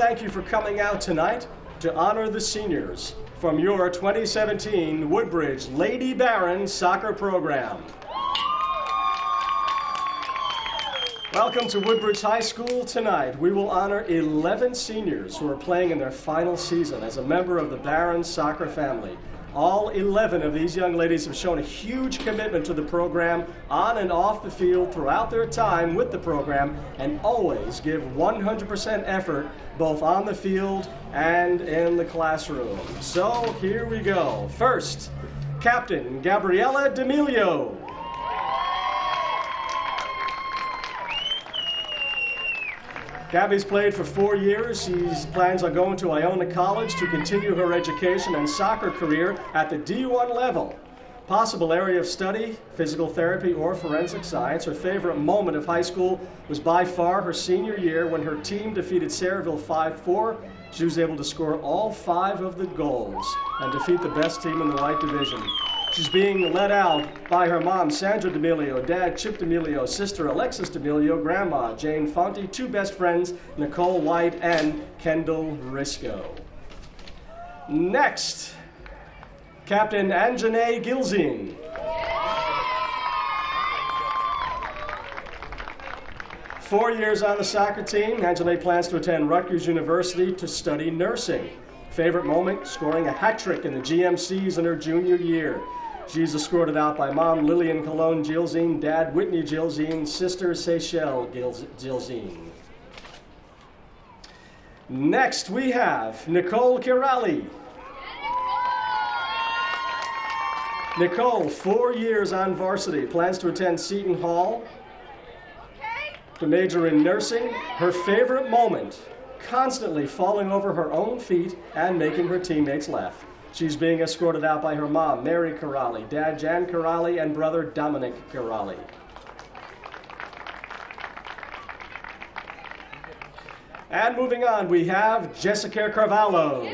thank you for coming out tonight to honor the seniors from your 2017 Woodbridge Lady Barons soccer program. Welcome to Woodbridge High School tonight. We will honor 11 seniors who are playing in their final season as a member of the Barons soccer family. All 11 of these young ladies have shown a huge commitment to the program on and off the field throughout their time with the program and always give 100% effort both on the field and in the classroom. So here we go. First, Captain Gabriella D'Amelio. Gabby's played for 4 years. She plans on going to Iona College to continue her education and soccer career at the D1 level. Possible area of study, physical therapy or forensic science. Her favorite moment of high school was by far her senior year when her team defeated Sayreville 5-4. She was able to score all 5 of the goals and defeat the best team in the white division. She's being led out by her mom, Sandra D'Amelio, dad, Chip D'Amelio, sister, Alexis D'Amelio, grandma, Jane Fonte, 2 best friends, Nicole White and Kendall Risco. Next, Captain Anjanae Gilzine. Four years on the soccer team, Anjanae plans to attend Rutgers University to study nursing. Favorite moment, scoring a hat trick in the GMCs in her junior year. She's escorted out by mom Lillian Cologne Gilzine, dad Whitney Gilzine, sister Seychelle Gilzine. Next we have Nicole Kirali. Nicole, 4 years on varsity, plans to attend Seton Hall to major in nursing. Her favorite moment, constantly falling over her own feet and making her teammates laugh. She's being escorted out by her mom, Mary Corrali, dad Jan Corrali, and brother Dominic Corrali. And moving on, we have Jessica Carvalho.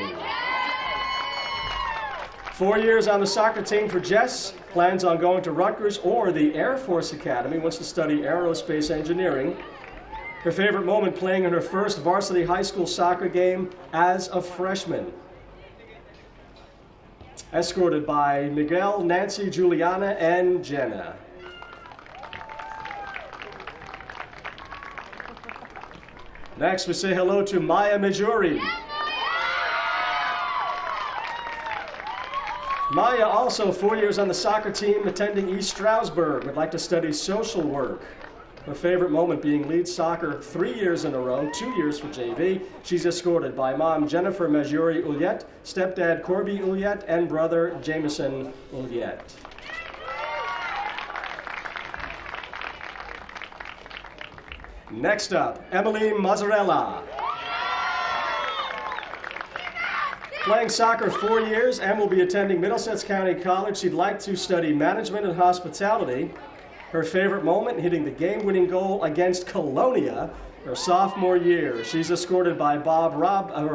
4 years on the soccer team for Jess, plans on going to Rutgers or the Air Force Academy, wants to study aerospace engineering. Her favorite moment, playing in her first varsity high school soccer game as a freshman. Escorted by Miguel, Nancy, Juliana, and Jenna. Next, we say hello to Maya Majuri. Maya, also 4 years on the soccer team, attending East Stroudsburg, would like to study social work. Her favorite moment being lead soccer 3 years in a row, 2 years for JV. She's escorted by mom Jennifer Majuri Ulyet, stepdad Corby Ulyet, and brother Jameson Ulyet. Next up, Emily Mazzarella. Playing soccer 4 years and will be attending Middlesex County College. She'd like to study management and hospitality. Her favorite moment, hitting the game-winning goal against Colonia her sophomore year. She's escorted by her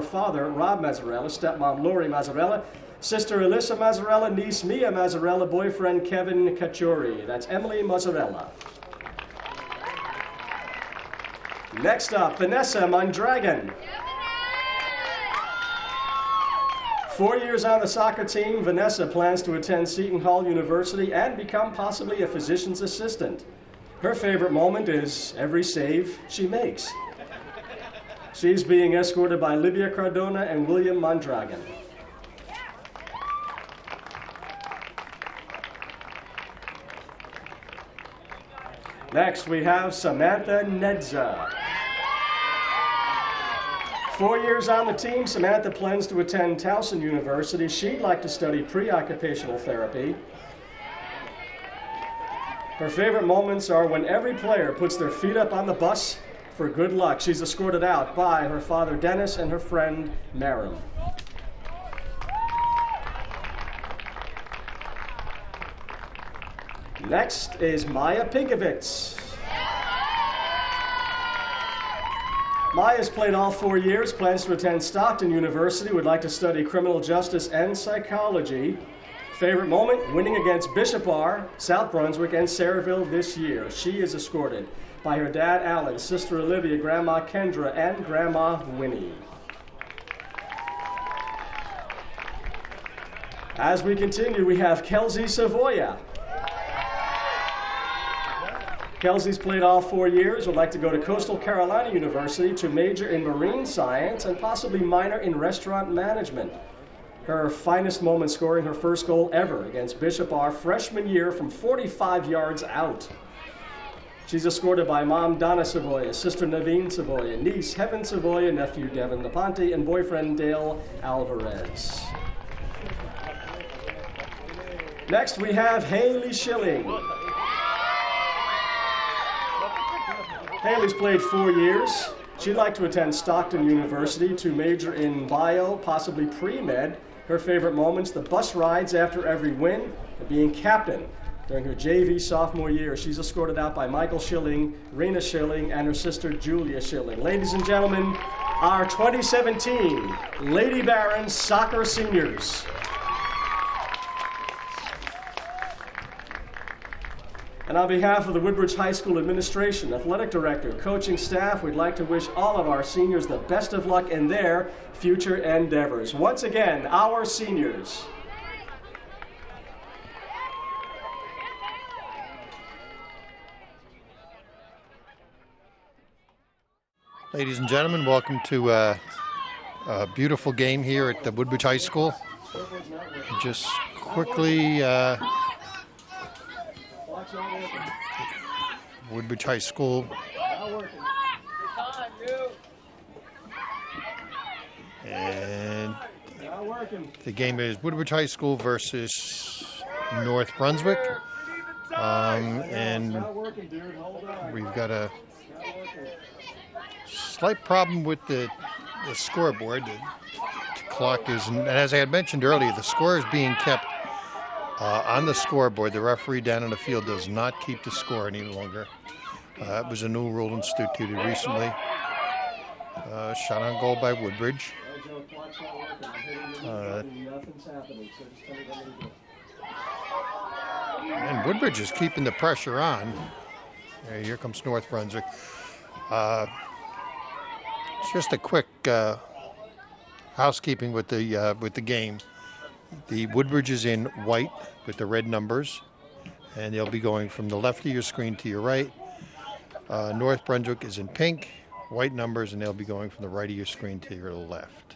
father, Rob Mazzarella, stepmom Lori Mazzarella, sister Alyssa Mazzarella, niece Mia Mazzarella, boyfriend Kevin Cacciuri. That's Emily Mazzarella. Next up, Vanessa Mondragon. 4 years on the soccer team, Vanessa plans to attend Seton Hall University and become possibly a physician's assistant. Her favorite moment is every save she makes. She's being escorted by Livia Cardona and William Mondragon. Next, we have Samantha Nedza. 4 years on the team, Samantha plans to attend Towson University. She'd like to study pre-occupational therapy. Her favorite moments are when every player puts their feet up on the bus for good luck. She's escorted out by her father Dennis and her friend Marin. Next is Maya Pinkovitz. Maya's played all 4 years, plans to attend Stockton University, would like to study criminal justice and psychology. Favorite moment, winning against Bishop R, South Brunswick, and Sayreville this year. She is escorted by her dad Alan, sister Olivia, grandma Kendra, and grandma Winnie. As we continue, we have Kelsey Savoya. Kelsey's played all 4 years, would like to go to Coastal Carolina University to major in marine science and possibly minor in restaurant management. Her finest moment scoring her first goal ever against Bishop R freshman year from 45 yards out. She's escorted by mom Donna Savoya, sister Naveen Savoya, niece Heaven Savoya, nephew Devin Laponte, and boyfriend Dale Alvarez. Next we have Haley Schilling. Haley's played 4 years. She'd like to attend Stockton University to major in bio, possibly pre-med. Her favorite moments, the bus rides after every win, and being captain during her JV sophomore year. She's escorted out by Michael Schilling, Rena Schilling, and her sister Julia Schilling. Ladies and gentlemen, our 2017 Lady Barons Soccer Seniors. And on behalf of the Woodbridge High School administration, athletic director, coaching staff, we'd like to wish all of our seniors the best of luck in their future endeavors. Once again, our seniors. Ladies and gentlemen, welcome to a beautiful game here at the Woodbridge High School. Just quickly, Woodbridge High School. And the game is Woodbridge High School versus North Brunswick. And we've got a slight problem with the scoreboard. The clock is, and as I had mentioned earlier, the score is being kept on the scoreboard. The referee down in the field does not keep the score any longer. It was a new rule instituted recently. Shot on goal by Woodbridge. And Woodbridge is keeping the pressure on. Here comes North Brunswick. Just a quick housekeeping with the game. The Woodbridge is in white with the red numbers, and they'll be going from the left of your screen to your right. North Brunswick is in pink, white numbers, and they'll be going from the right of your screen to your left.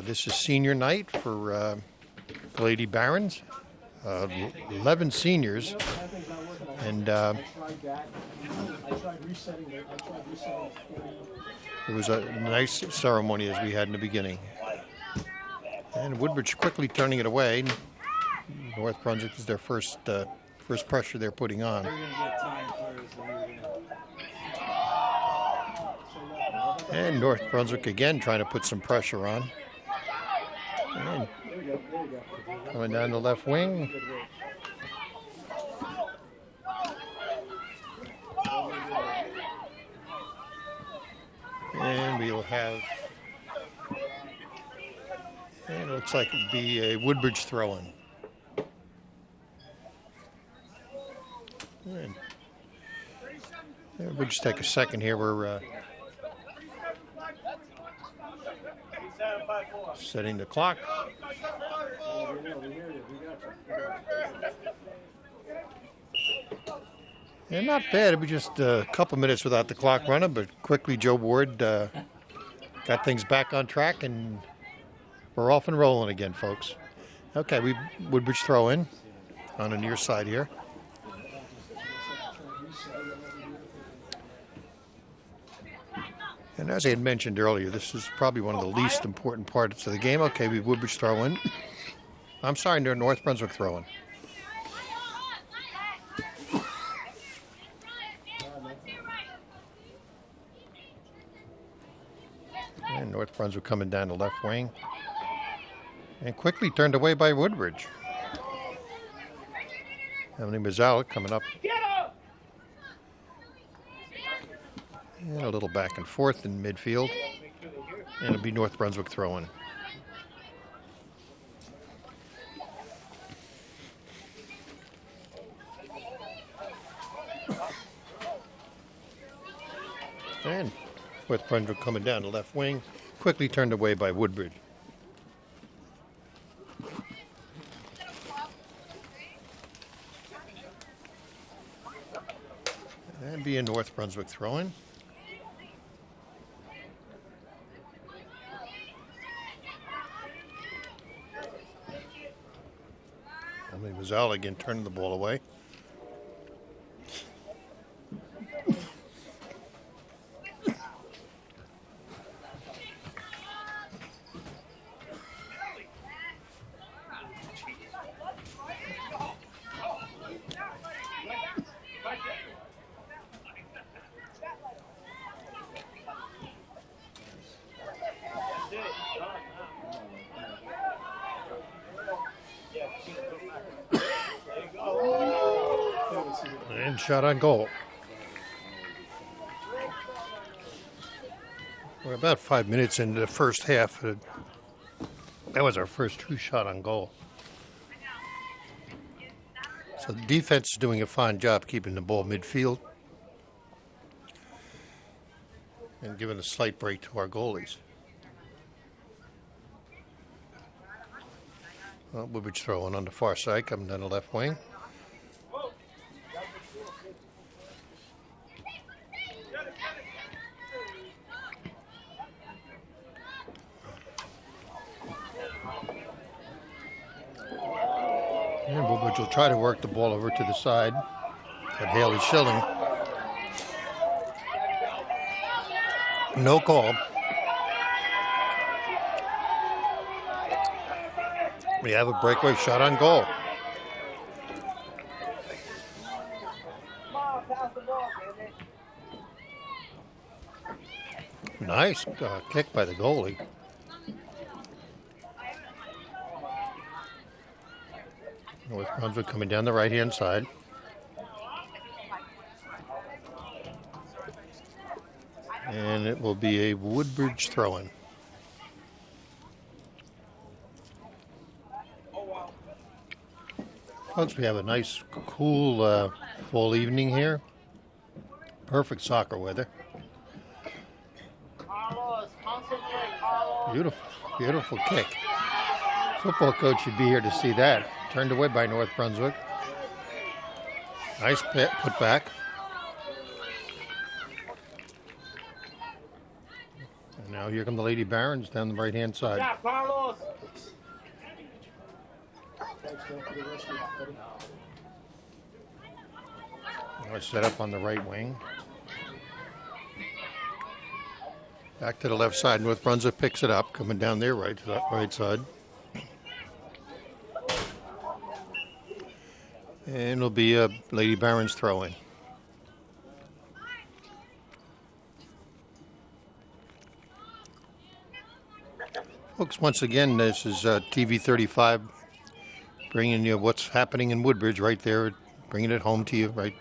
This is senior night for Lady Barons. 11 seniors, and it was a nice ceremony as we had in the beginning. And Woodbridge quickly turning it away. North Brunswick is their first pressure they're putting on. And North Brunswick again trying to put some pressure on. And coming down the left wing. And we'll have, and it looks like it'd be a Woodbridge throw-in. We'll just take a second here. We're setting the clock. And not bad. It was just a couple minutes without the clock running, but quickly Joe Ward got things back on track, and we're off and rolling again, folks. Okay, Woodbridge throw in on the near side here. And as I had mentioned earlier, this is probably one of the least important parts of the game. Okay, we Woodbridge throw in. I'm sorry, North Brunswick throw in. And North Brunswick coming down the left wing. And quickly turned away by Woodbridge. Emily Mazzala coming up. And a little back and forth in midfield. And it'll be North Brunswick throwing. And North Brunswick coming down the left wing. Quickly turned away by Woodbridge. And be a North Brunswick throw-in. Emily Mazzella again turning the ball away. And shot on goal. We're about 5 minutes into the first half. That was our first true shot on goal. So the defense is doing a fine job keeping the ball midfield and giving a slight break to our goalies. Well, Woodbridge throwing on the far side, coming down the left wing. And Woodbridge will try to work the ball over to the side, but Haley Schilling. No call. We have a breakaway shot on goal. Nice kick by the goalie. North Brunswick coming down the right-hand side. And it will be a Woodbridge throw-in. Folks, we have a nice, cool fall evening here. Perfect soccer weather. Beautiful, beautiful kick. Football coach should be here to see that. Turned away by North Brunswick. Nice put back. And now here come the Lady Barons down the right-hand side. Yeah, Carlos. Set up on the right wing. Back to the left side. North Brunswick picks it up, coming down their right side. And it'll be a Lady Barons throw-in. Folks, once again, this is TV 35 bringing you what's happening in Woodbridge right there, bringing it home to you, right?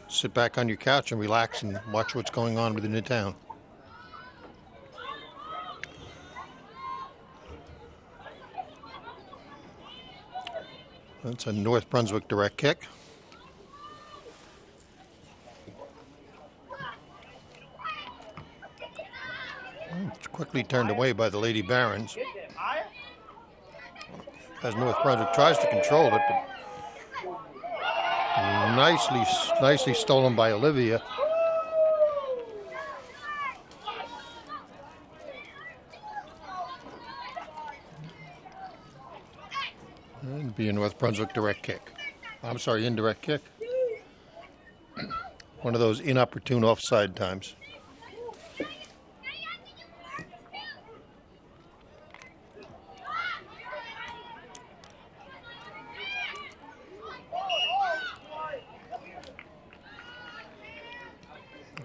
Sit back on your couch and relax and watch what's going on within the town. That's a North Brunswick direct kick. It's quickly turned away by the Lady Barons. As North Brunswick tries to control it, but nicely stolen by Olivia. And be a North Brunswick direct kick. I'm sorry, indirect kick. One of those inopportune offside times.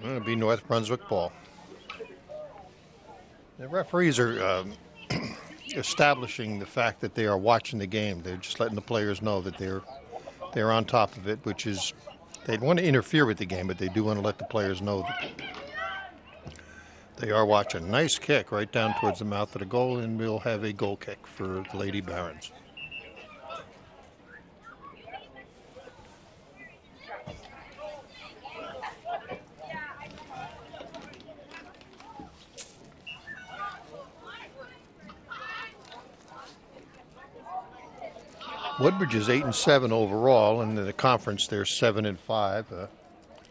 It'll be North Brunswick ball. The referees are establishing the fact that they are watching the game. They're just letting the players know that they're on top of it, which is, they want to interfere with the game, but they do want to let the players know that they are watching. Nice kick right down towards the mouth of the goal, and we'll have a goal kick for the Lady Barons. Woodbridge is 8-7 overall, and in the conference they're 7-5.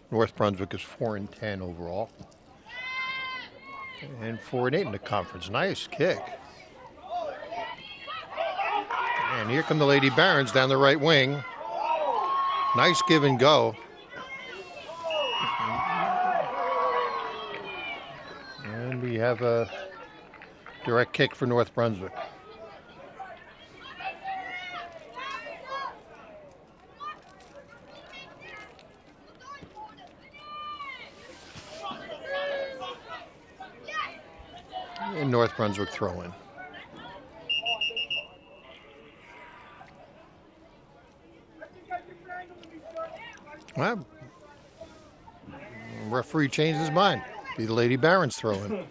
North Brunswick is 4-10 overall. And 4-8 in the conference. Nice kick. And here come the Lady Barons down the right wing. Nice give and go. And we have a direct kick for North Brunswick. And North Brunswick throw in. Well, referee changed his mind. Be the Lady Barons throw in.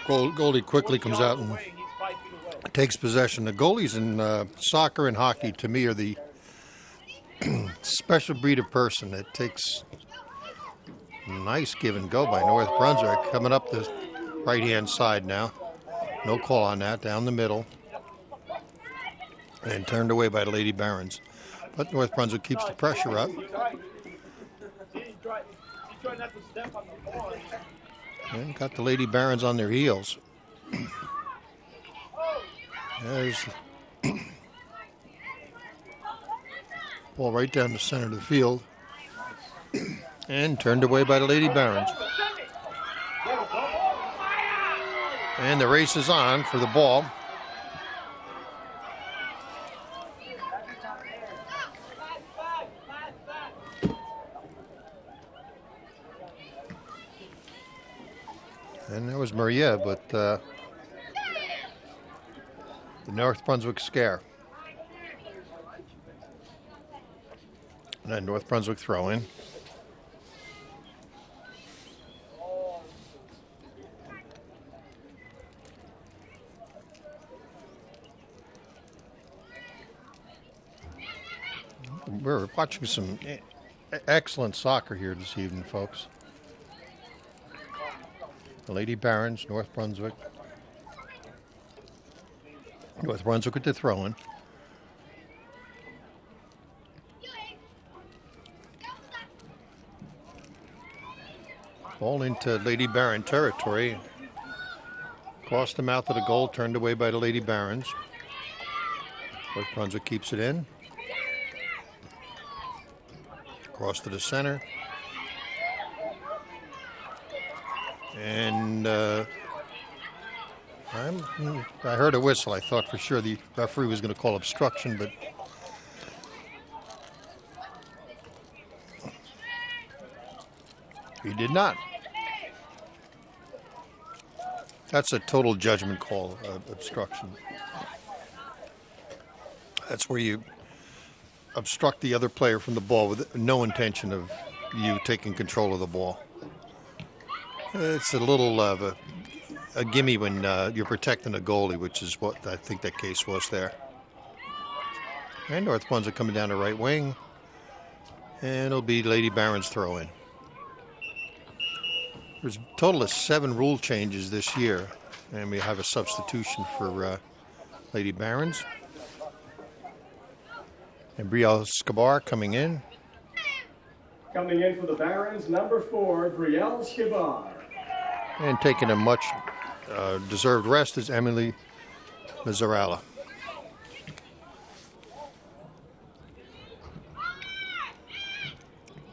Goldie quickly comes out and takes possession. The goalies in soccer and hockey, to me, are the special breed of person that takes nice give and go by North Brunswick. Coming up the right-hand side now. No call on that. Down the middle. And turned away by the Lady Barons. But North Brunswick keeps the pressure up. And got the Lady Barons on their heels. There's ball right down the center of the field. And turned away by the Lady Barons. And the race is on for the ball. And that was Maria, but the North Brunswick scare. And then North Brunswick throw in. We're watching some excellent soccer here this evening, folks. The Lady Barons, North Brunswick. North Brunswick with the throw-in. Ball into Lady Baron territory. Crossed the mouth of the goal, turned away by the Lady Barons. North Brunswick keeps it in. Cross to the center. And I heard a whistle. I thought for sure the referee was going to call obstruction, but he did not. That's a total judgment call, obstruction. That's where you obstruct the other player from the ball with no intention of you taking control of the ball. It's a little of a gimme when you're protecting a goalie, which is what I think that case was there. And North Brunswick coming down the right wing. And it'll be Lady Barons throw in. There's a total of 7 rule changes this year. And we have a substitution for Lady Barons. And Brielle Scabar coming in. Coming in for the Barons, number 4, Brielle Scabar. And taking a much deserved rest is Emily Mazzarella.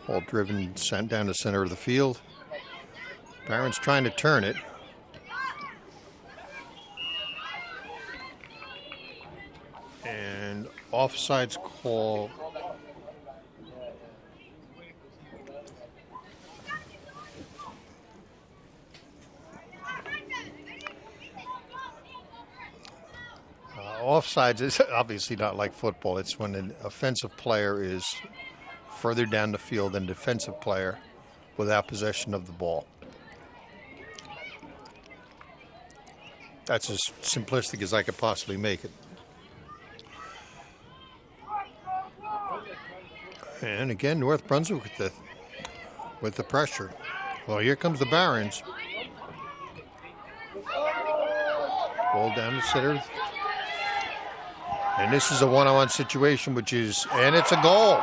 Ball driven, sent down the center of the field. Barons trying to turn it. And offsides call. Offsides is obviously not like football. It's when an offensive player is further down the field than defensive player without possession of the ball. That's as simplistic as I could possibly make it. And again, North Brunswick with the pressure. Well, here comes the Barons. Ball down the center. And this is a one-on-one situation, and it's a goal.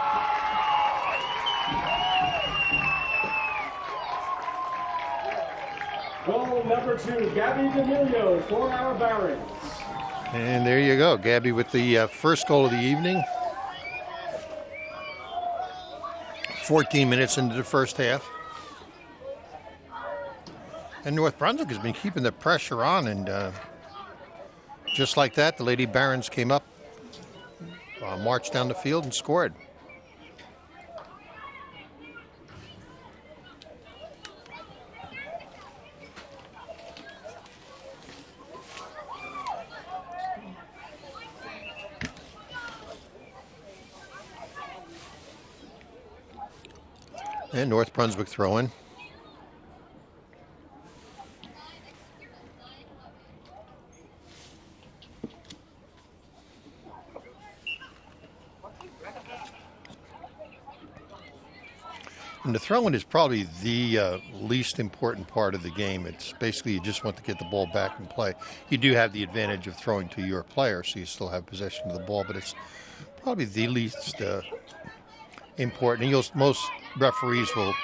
Goal number 2, Gabby D'Amelio for our Barons. And there you go, Gabby with the first goal of the evening. 14 minutes into the first half. And North Brunswick has been keeping the pressure on, and just like that, the Lady Barons came up, marched down the field, and scored. And North Brunswick throw-in. And the throw-in is probably the least important part of the game. It's basically you just want to get the ball back and play. You do have the advantage of throwing to your player, so you still have possession of the ball, but it's probably the least important. And most referees are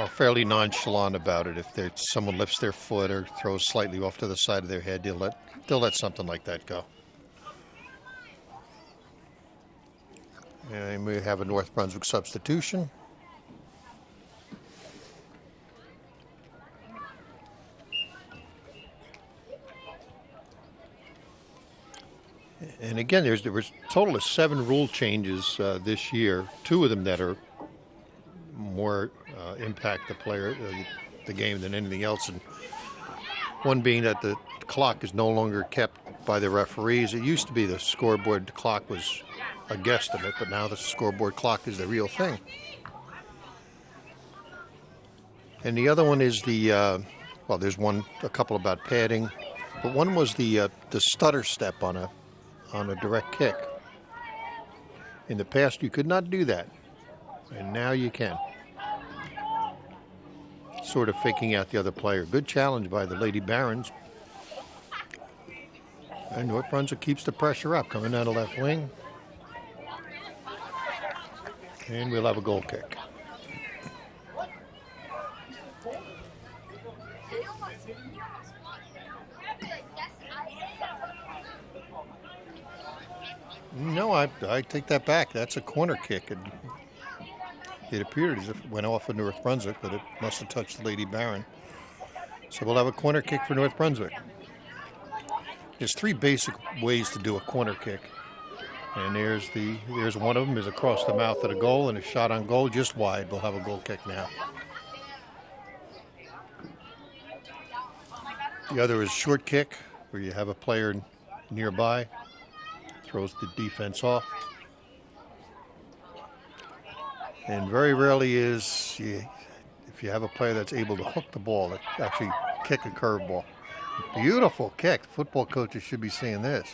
fairly nonchalant about it. If someone lifts their foot or throws slightly off to the side of their head, they'll let something like that go. And we have a North Brunswick substitution. And again, there was a total of 7 rule changes this year. 2 of them that are more impact the game than anything else. And one being that the clock is no longer kept by the referees. It used to be the scoreboard clock was a guesstimate, but now the scoreboard clock is the real thing. And the other one is there's a couple about padding, but one was the stutter step on a direct kick. In the past, you could not do that, and now you can. Sort of faking out the other player. Good challenge by the Lady Barons. And North Brunswick keeps the pressure up, coming down the left wing. And we'll have a goal kick. No, I take that back. That's a corner kick. It appeared as if it went off of North Brunswick, but it must have touched the Lady Baron. So we'll have a corner kick for North Brunswick. There's 3 basic ways to do a corner kick. And there's one of them is across the mouth of the goal, and a shot on goal just wide. We'll have a goal kick now. The other is short kick, where you have a player nearby, throws the defense off. And very rarely if you have a player that's able to hook the ball, actually kick a curveball. Beautiful kick. Football coaches should be seeing this.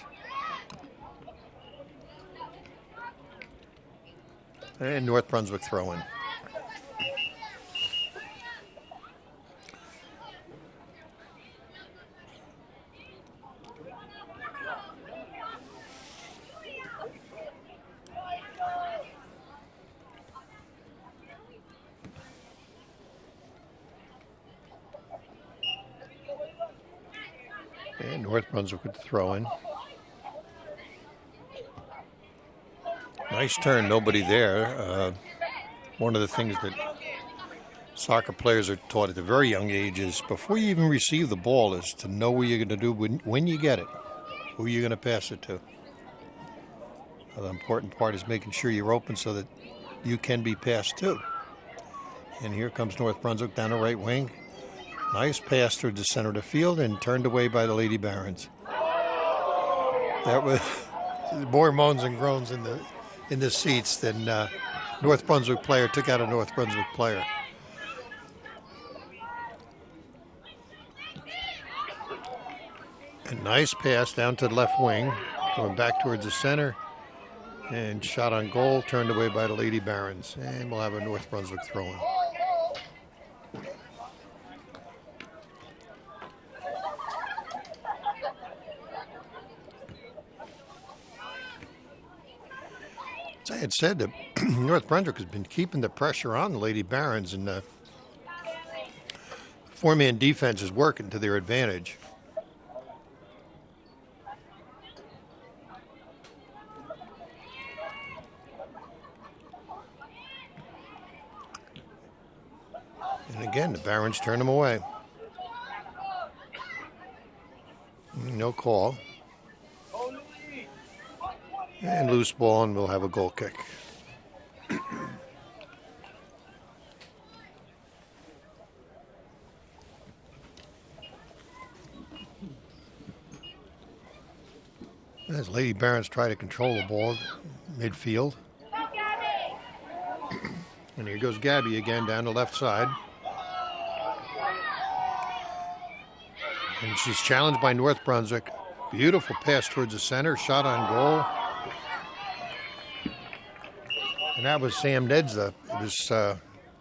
And North Brunswick throw in. And North Brunswick with the throw in. Nice turn, nobody there. One of the things that soccer players are taught at a very young age is before you even receive the ball is to know what you're going to do when you get it, who you're going to pass it to. The important part is making sure you're open so that you can be passed to. And here comes North Brunswick down the right wing. Nice pass through the center of the field and turned away by the Lady Barons. That was more moans and groans in the seats than North Brunswick player took out a North Brunswick player. A nice pass down to the left wing, going back towards the center, and shot on goal, turned away by the Lady Barons. And we'll have a North Brunswick throw-in. had said that North Brunswick has been keeping the pressure on the Lady Barons, and the four-man defense is working to their advantage. And again, the Barons turn them away. No call. And loose ball, and we'll have a goal kick. As Lady Barons try to control the ball midfield. And here goes Gabby again down the left side. And she's challenged by North Brunswick. Beautiful pass towards the center, shot on goal. And that was Sam Nedza.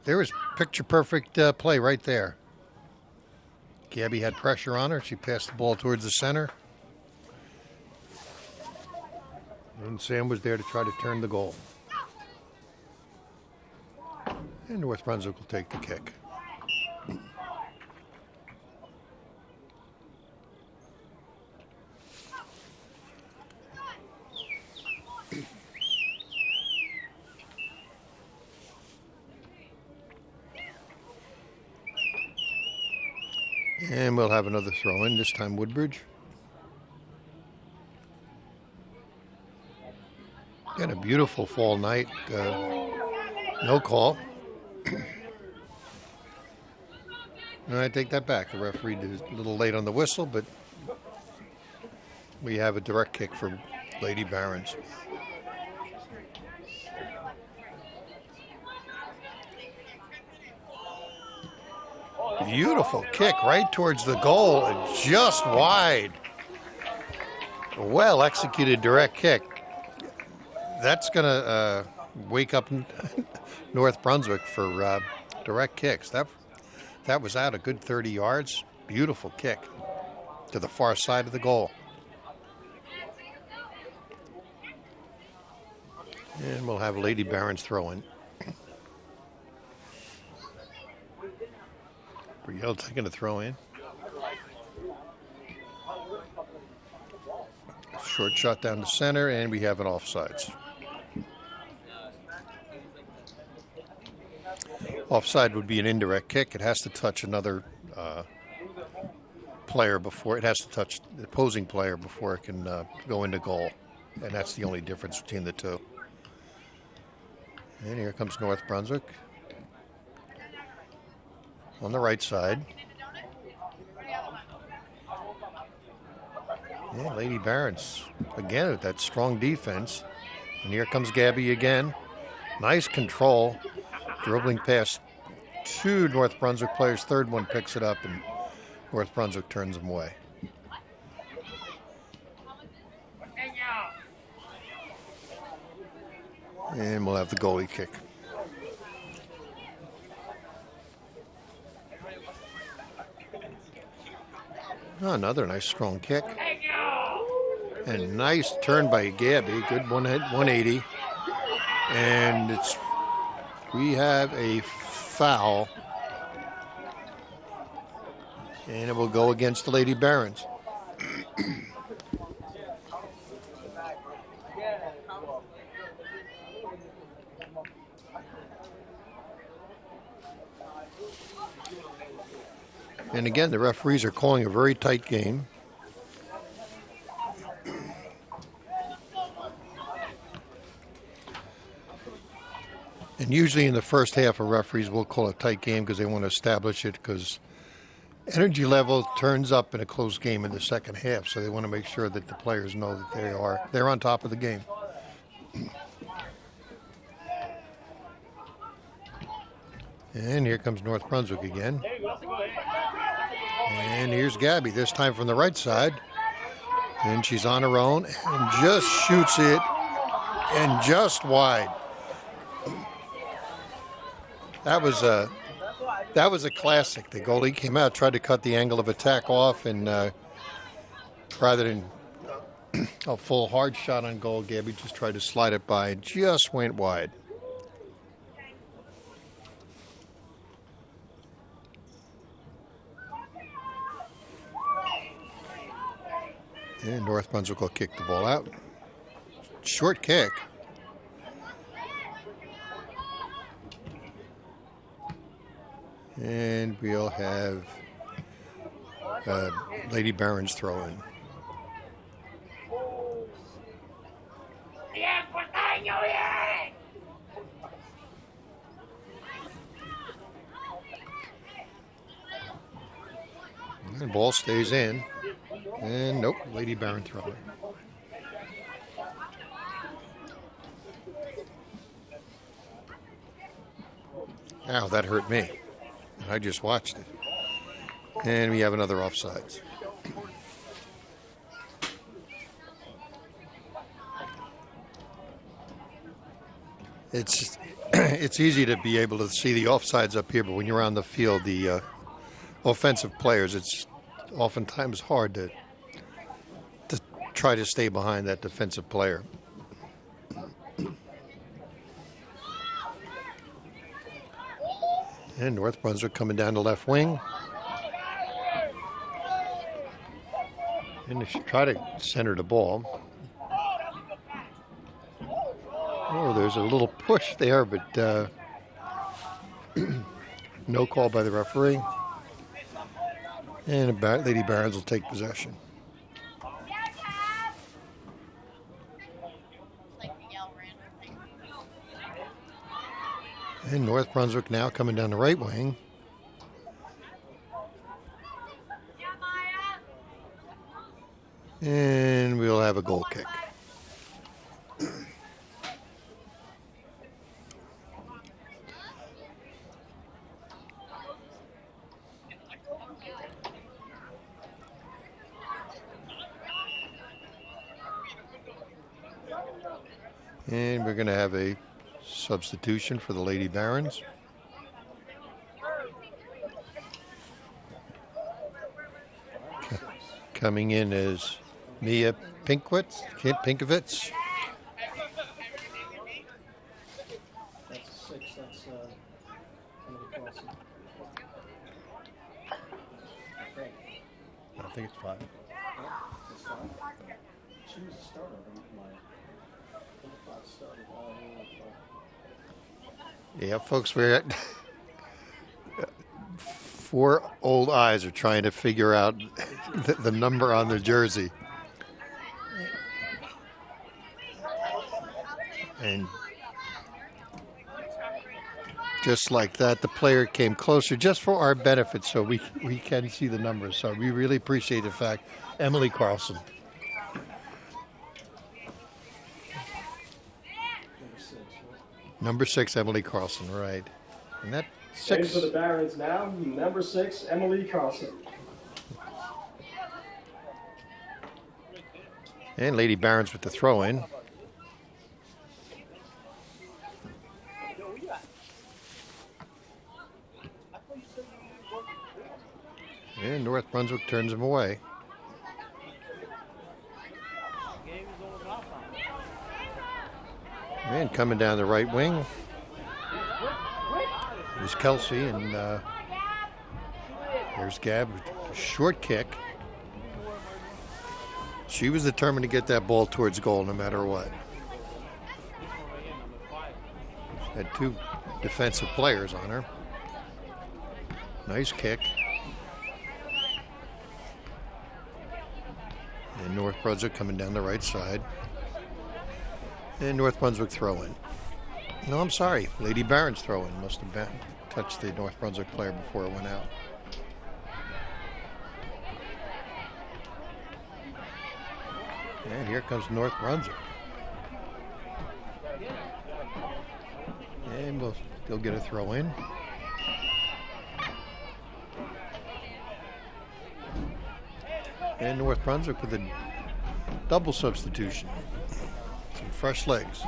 There was picture-perfect play right there. Gabby had pressure on her. She passed the ball towards the center. And Sam was there to try to turn the goal. And North Brunswick will take the kick. And we'll have another throw in, this time Woodbridge. Again, a beautiful fall night. No call. And I take that back. The referee is a little late on the whistle, but we have a direct kick for Lady Barons. Beautiful kick right towards the goal and just wide. A well-executed direct kick. That's going to wake up North Brunswick for direct kicks. That was out a good 30 yards. Beautiful kick to the far side of the goal. And we'll have Lady Barons throw in. Brielle taking a throw in. Short shot down the center, and we have an offsides. Offside would be an indirect kick. It has to touch another player before it has to touch the opposing player before it can go into goal, and that's the only difference between the two. And here comes North Brunswick on the right side. Yeah, Lady Barons again with that strong defense. And here comes Gabby again. Nice control. Dribbling past two North Brunswick players. Third one picks it up, and North Brunswick turns them away. And we'll have the goalie kick. Oh, another nice strong kick. And nice turn by Gabby. Good 180. And we have a foul. And it will go against the Lady Barons. And again, the referees are calling a very tight game. And usually in the first half, a referees will call a tight game because they want to establish it, because energy level turns up in a close game in the second half. So they want to make sure that the players know that they're on top of the game. And here comes North Brunswick again. And here's Gabby, this time from the right side. And she's on her own and just shoots it and just wide. That was a classic. The goalie came out, tried to cut the angle of attack off, and rather than A full hard shot on goal. Gabby just tried to slide it by and just went wide. And North Brunswick will kick the ball out. Short kick. And we'll have Lady Barons throw in. And the ball stays in. And nope, Lady Baron throw in. Ow, that hurt me. I just watched it. And we have another offsides. It's easy to be able to see the offsides up here, but when you're on the field, the offensive players, it's oftentimes hard to try to stay behind that defensive player. And North Brunswick coming down the left wing. And they should try to center the ball. Oh, there's a little push there, but no call by the referee. And Lady Barons will take possession. And North Brunswick now coming down the right wing. And we'll have a goal kick. And we're going to have a substitution for the Lady Barons. Coming in is Mia Pinkovitz. That's a 6. That's I think it's 5. It's 5. She was a starter. Yeah, folks, we're at 4 old eyes are trying to figure out the number on the jersey. And just like that, the player came closer just for our benefit so we can see the numbers. So we really appreciate the fact. Emily Carlson. Number 6, Emily Carlson, right. And that 6. For the Barons now, number 6, Emily Carlson. And Lady Barons with the throw in. And North Brunswick turns him away. And coming down the right wing is Kelsey, and there's Gab, short kick. She was determined to get that ball towards goal no matter what. Had 2 defensive players on her. Nice kick. And North Brunswick coming down the right side. And North Brunswick throw in. No, I'm sorry. Lady Barons throw in. Must have touched the North Brunswick player before it went out. And here comes North Brunswick. And they'll get a throw in. And North Brunswick with a double substitution. Some fresh legs.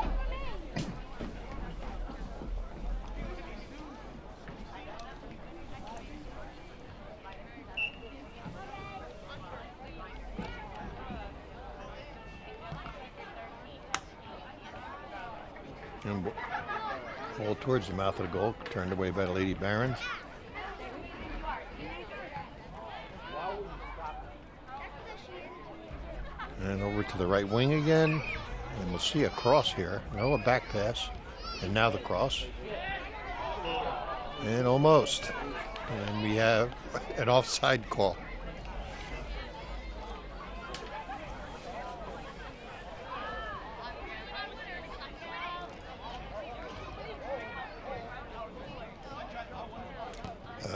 And ball towards the mouth of the goal, turned away by the Lady Barons. And over to the right wing again. And we'll see a cross here. No, a back pass. And now the cross. And almost. And we have an offside call.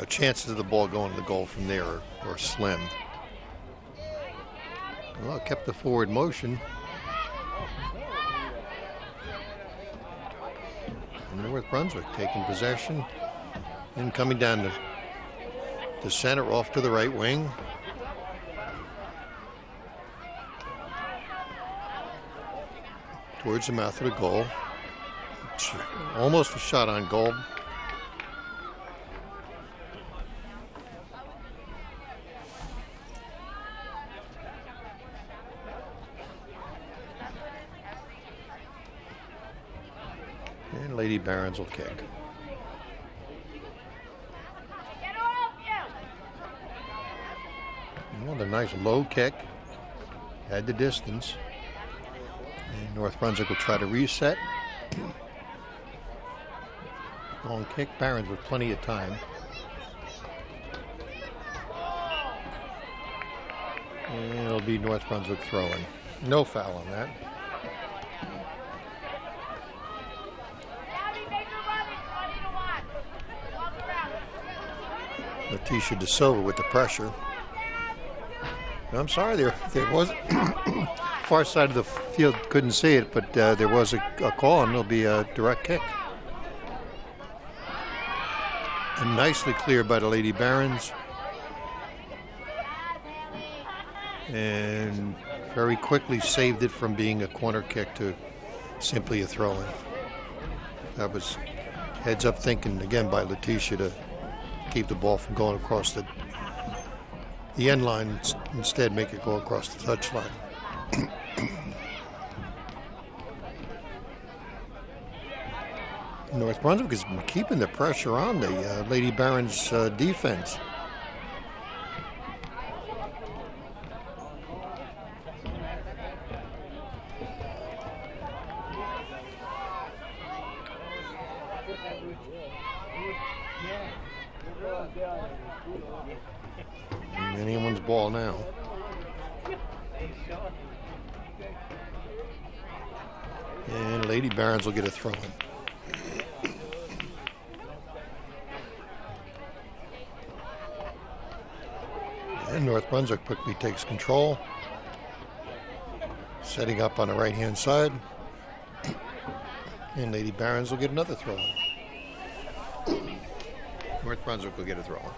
Chances of the ball going to the goal from there are slim. Well, it kept the forward motion. And North Brunswick taking possession and coming down the center off to the right wing. Towards the mouth of the goal. Almost a shot on goal. And Lady Barons will kick. Another nice low kick. Had the distance. And North Brunswick will try to reset. Long kick. Barons with plenty of time. And it'll be North Brunswick throwing. No foul on that. Letitia DeSilva with the pressure. I'm sorry, there was far side of the field couldn't see it, but there was a call, and it'll be a direct kick. And nicely cleared by the Lady Barons. And very quickly saved it from being a corner kick to simply a throw-in. That was heads up thinking again by Letitia to keep the ball from going across the end line, instead make it go across the touchline. North Brunswick has been keeping the pressure on the Lady Barons defense. Anyone's ball now. And Lady Barons will get a throw in. And North Brunswick quickly takes control. Setting up on the right-hand side. And Lady Barons will get another throw in. North Brunswick will get a throw in.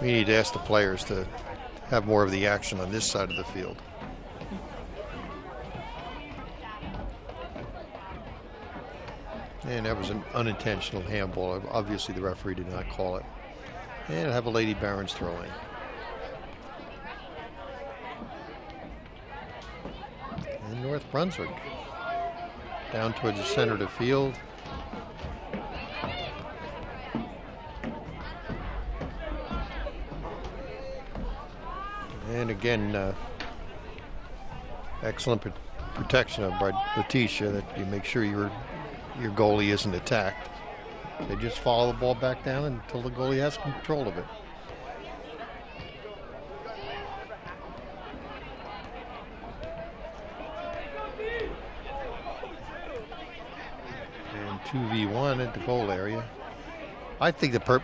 We need to ask the players to have more of the action on this side of the field. And that was an unintentional handball. Obviously, the referee did not call it. And have a Lady Barons throwing. And North Brunswick down towards the center of the field. And again, excellent protection by Letitia, that you make sure your goalie isn't attacked. They just follow the ball back down until the goalie has control of it. And 2v1 at the goal area. I think the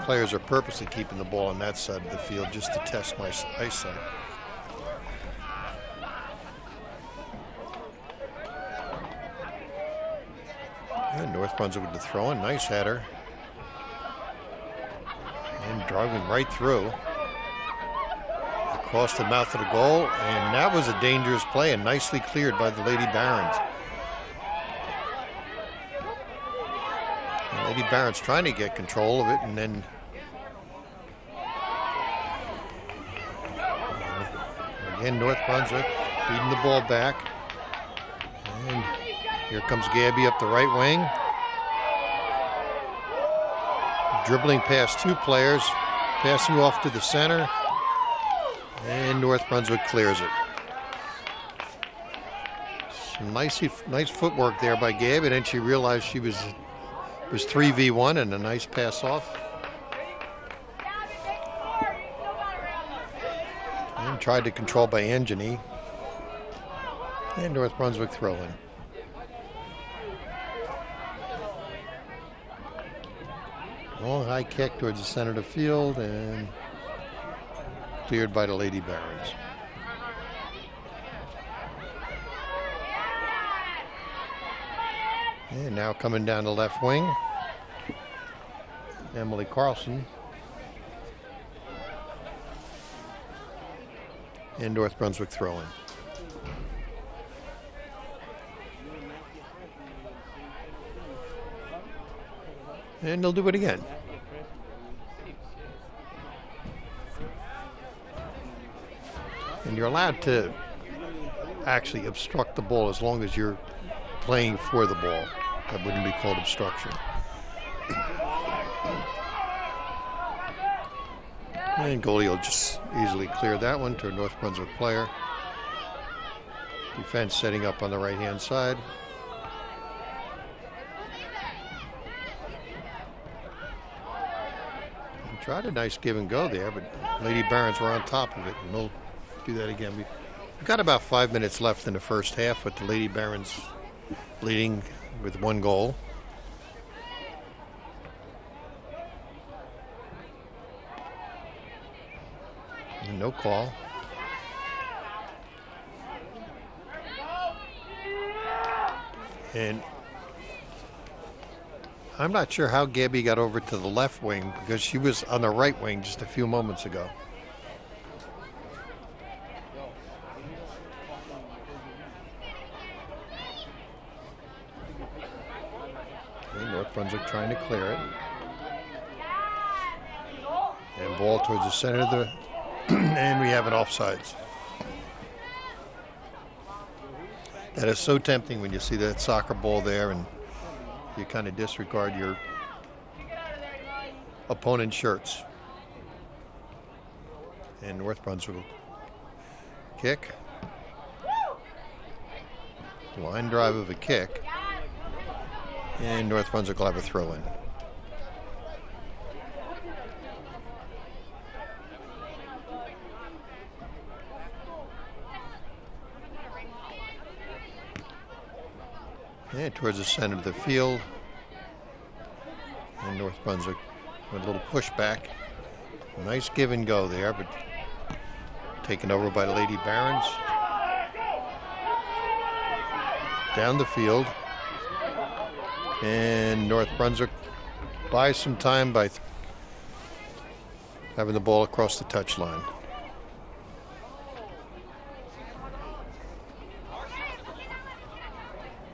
players are purposely keeping the ball on that side of the field just to test my eyesight. And North Brunswick with the throw-in. Nice header. And driving right through. Across the mouth of the goal. And that was a dangerous play and nicely cleared by the Lady Barons. And Lady Barons trying to get control of it, and then again North Brunswick feeding the ball back. And here comes Gabby up the right wing. Dribbling past two players, passing off to the center. And North Brunswick clears it. Some nice footwork there by Gabby, and then she realized she was 3v1 and a nice pass off. And tried to control by Anjani. And North Brunswick throw in. Long high kick towards the center of the field and cleared by the Lady Barons. And now coming down the left wing, Emily Carlson. And North Brunswick throw in. And they'll do it again. And you're allowed to actually obstruct the ball as long as you're playing for the ball. That wouldn't be called obstruction. And goalie will just easily clear that one to a North Brunswick player. Defense setting up on the right-hand side. And tried a nice give and go there, but Lady Barons were on top of it, and they'll do that again. We've got about 5 minutes left in the first half with the Lady Barons leading with 1 goal. And no call. And I'm not sure how Gabby got over to the left wing because she was on the right wing just a few moments ago. Okay, North Brunswick trying to clear it. And ball towards the center of the and we have an offsides. That is so tempting when you see that soccer ball there and you kind of disregard your opponent's shirts. And North Brunswick kick. Line drive of a kick. And North Brunswick will have a throw in. And towards the center of the field. And North Brunswick with a little pushback. Nice give and go there, but taken over by the Lady Barons. Down the field. And North Brunswick buys some time by having the ball across the touchline.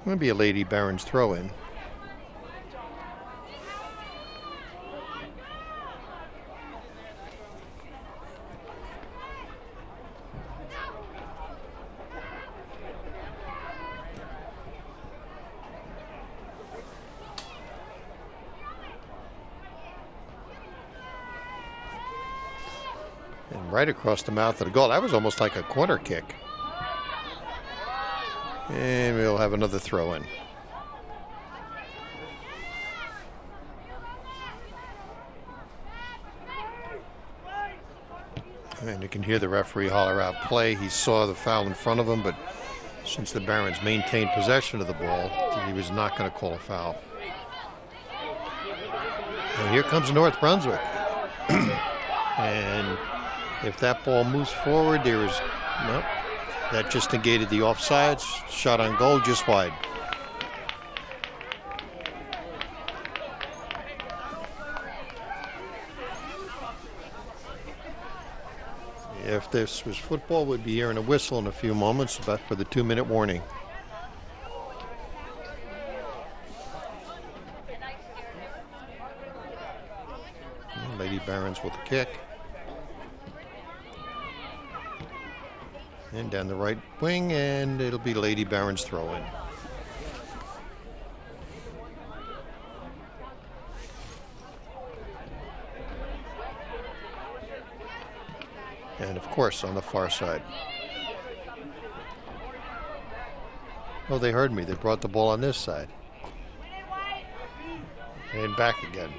Going to be a Lady Barons throw in. And right across the mouth of the goal. That was almost like a corner kick. And we'll have another throw in. And you can hear the referee holler out play. He saw the foul in front of him, but since the Barons maintained possession of the ball, he was not going to call a foul. And here comes North Brunswick. And if that ball moves forward, there is nope. That just negated the offsides. Shot on goal, just wide. If this was football, we'd be hearing a whistle in a few moments, but for the 2-minute warning. Lady Barons with the kick. And down the right wing, and it'll be Lady Barons throw in. And of course on the far side. Oh, they heard me. They brought the ball on this side. And back again.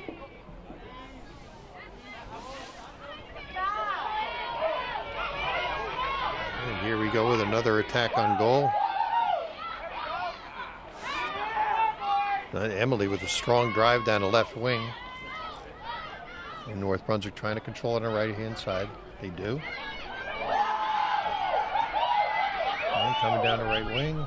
And here we go with another attack on goal. Emily with a strong drive down the left wing. And North Brunswick trying to control it on the right-hand side. They do. And coming down the right wing.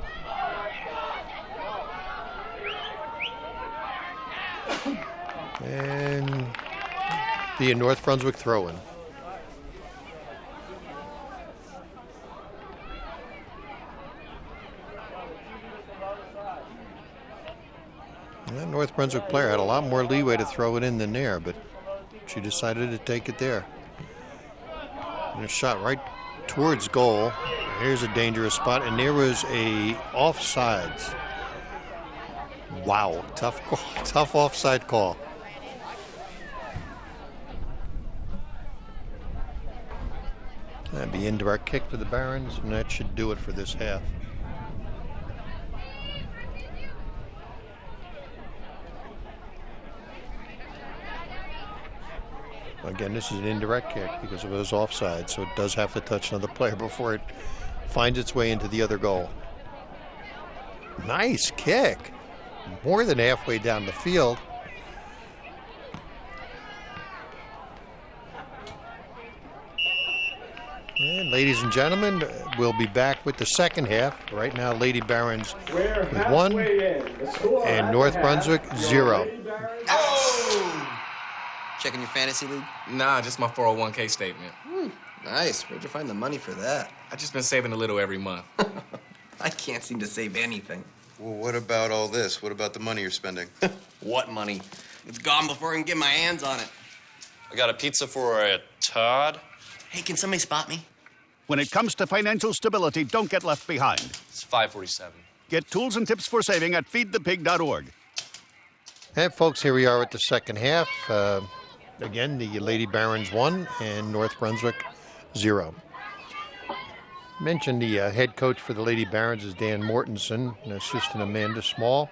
And the North Brunswick throw-in. That North Brunswick player had a lot more leeway to throw it in than there, but she decided to take it there. And a shot right towards goal. Here's a dangerous spot, and there was a offsides. Wow, tough call, tough offside call. That'd be indirect kick for the Barons, and that should do it for this half. Again, this is an indirect kick because of those offsides, so it does have to touch another player before it finds its way into the other goal. Nice kick. More than halfway down the field. And ladies and gentlemen, we'll be back with the second half. Right now, Lady Barons with 1 and North Brunswick 0. Checking your fantasy league? Nah, just my 401k statement. Nice. Where'd you find the money for that? I just been saving a little every month. I can't seem to save anything. Well, what about all this? What about the money you're spending? What money? It's gone before I can get my hands on it. I got a pizza for a Todd. Hey, can somebody spot me? When it comes to financial stability, don't get left behind. It's 547. Get tools and tips for saving at feedthepig.org. And folks, here we are at the second half. Again, the Lady Barons 1 and North Brunswick 0. Mentioned the head coach for the Lady Barons is Dan Mortensen, and assistant Amanda Small.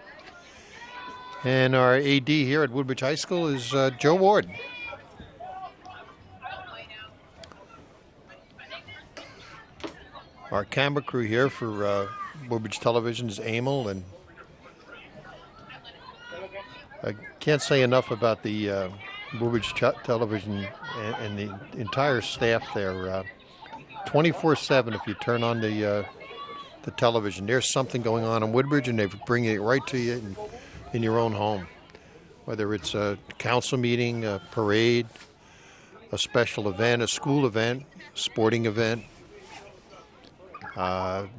And our AD here at Woodbridge High School is Joe Ward. Our camera crew here for Woodbridge Television is Emil, and I can't say enough about the Woodbridge Television and the entire staff there. 24/7, if you turn on the television, there's something going on in Woodbridge, and they bring it right to you in your own home. Whether it's a council meeting, a parade, a special event, a school event, sporting event.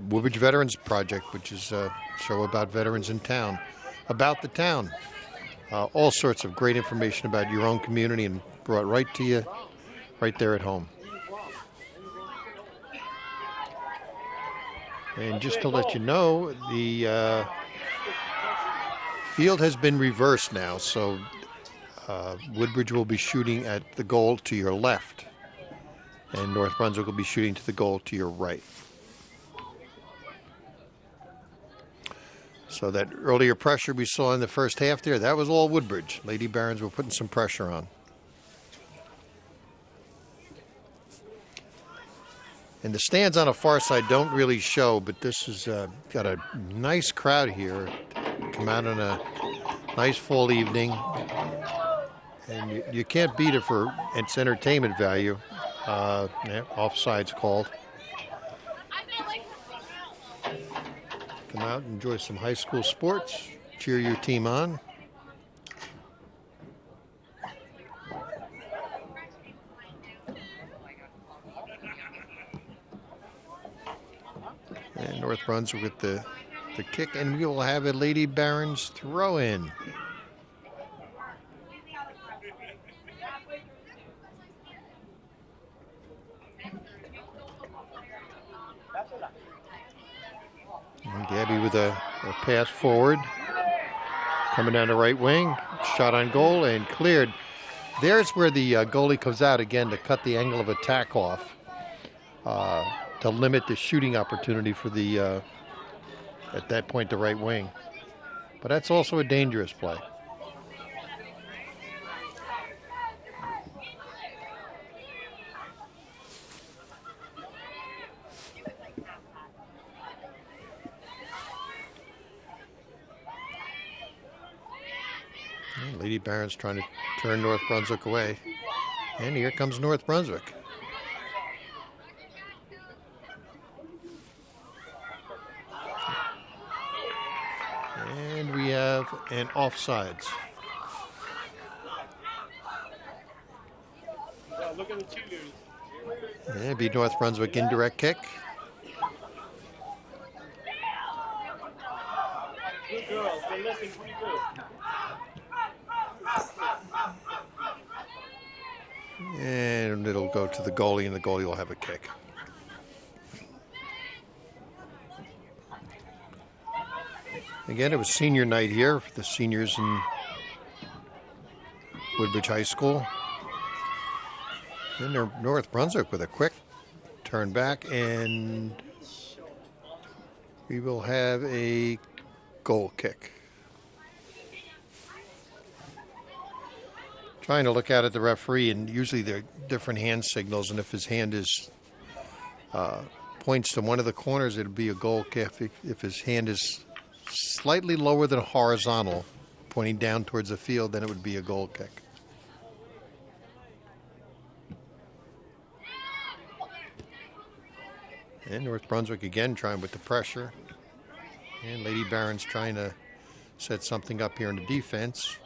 Woodbridge Veterans Project, which is a show about veterans in town, about the town. All sorts of great information about your own community and brought right to you, right there at home. And just to let you know, the field has been reversed now, so Woodbridge will be shooting at the goal to your left, and North Brunswick will be shooting to the goal to your right. So that earlier pressure we saw in the first half there, that was all Woodbridge. Lady Barons were putting some pressure on. And the stands on the far side don't really show, but this has got a nice crowd here. Come out on a nice fall evening. And you can't beat it for its entertainment value. Offside's called. Come out and enjoy some high school sports. Cheer your team on. And North Brunswick with the kick, and we will have a Lady Barons throw in. And Gabby with a pass forward. Coming down the right wing. Shot on goal and cleared. There's where the goalie comes out again to cut the angle of attack off. To limit the shooting opportunity for the, at that point, the right wing. But that's also a dangerous play. Lady Barron's trying to turn North Brunswick away. And here comes North Brunswick. And we have an offsides. Look at the cheerleaders. And it'd be North Brunswick indirect kick. Good girls. Good looking. Pretty good. And it'll go to the goalie, and the goalie will have a kick. Again, it was senior night here for the seniors in Woodbridge High School. And North Brunswick with a quick turn back, and we will have a goal kick. Trying to look out at the referee, and usually there are different hand signals, and if his hand is points to one of the corners, it'll be a goal kick. If his hand is slightly lower than horizontal, pointing down towards the field, then it would be a goal kick. And North Brunswick again trying with the pressure. And Lady Barron's trying to set something up here in the defense.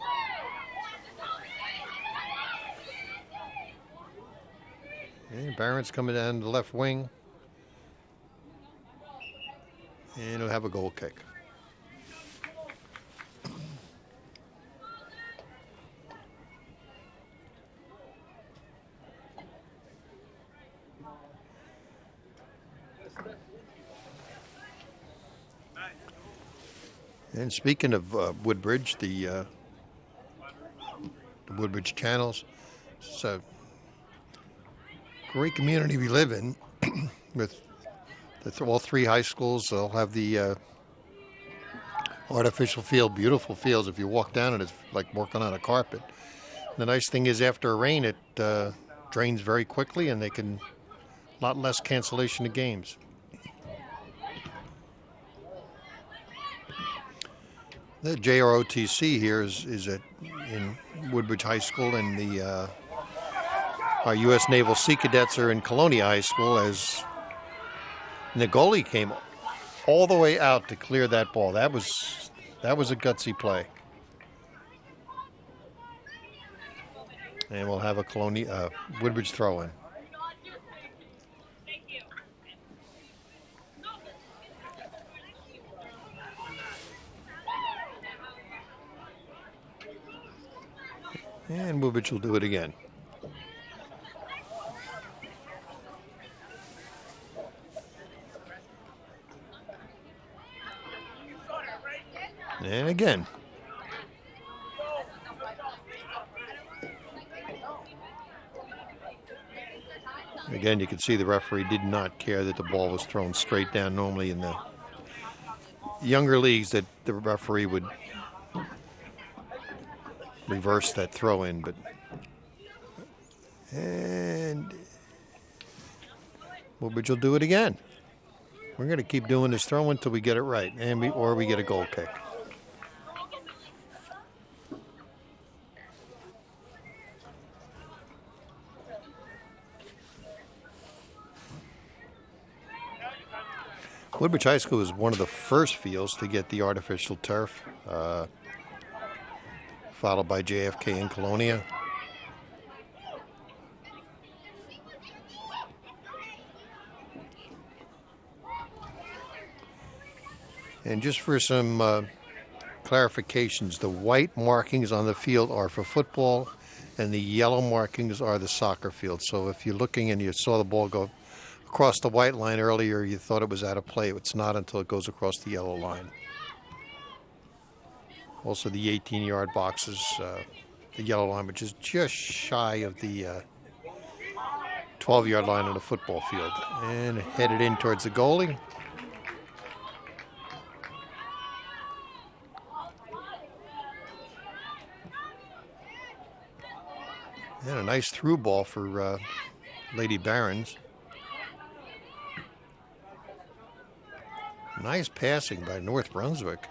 And Barron's coming down the left wing. And he'll have a goal kick. And speaking of Woodbridge, the Woodbridge Channels, it's a great community we live in with all three high schools. They'll have the artificial field, beautiful fields. If you walk down it, it's like walking on a carpet. The nice thing is after a rain, it drains very quickly, and they can a lot less cancellation of games. The JROTC here is in Woodbridge High School, and our U.S. Naval Sea Cadets are in Colonia High School. And the goalie came all the way out to clear that ball. That was a gutsy play. And we'll have a Woodbridge throw-in. And Woodbridge will do it again. And again. Again, you can see the referee did not care that the ball was thrown straight down. Normally in the younger leagues that the referee would reverse that throw in, and Woodbridge will do it again. We're going to keep doing this throw until we get it right, or we get a goal kick. Woodbridge High School was one of the first fields to get the artificial turf, followed by JFK and Colonia. And just for some clarifications, the white markings on the field are for football, and the yellow markings are the soccer field. So if you're looking and you saw the ball go across the white line earlier, you thought it was out of play. It's not until it goes across the yellow line. Also, the 18-yard box is the yellow line, which is just shy of the 12-yard line on the football field. And headed in towards the goalie. And a nice through ball for Lady Barons. Nice passing by North Brunswick.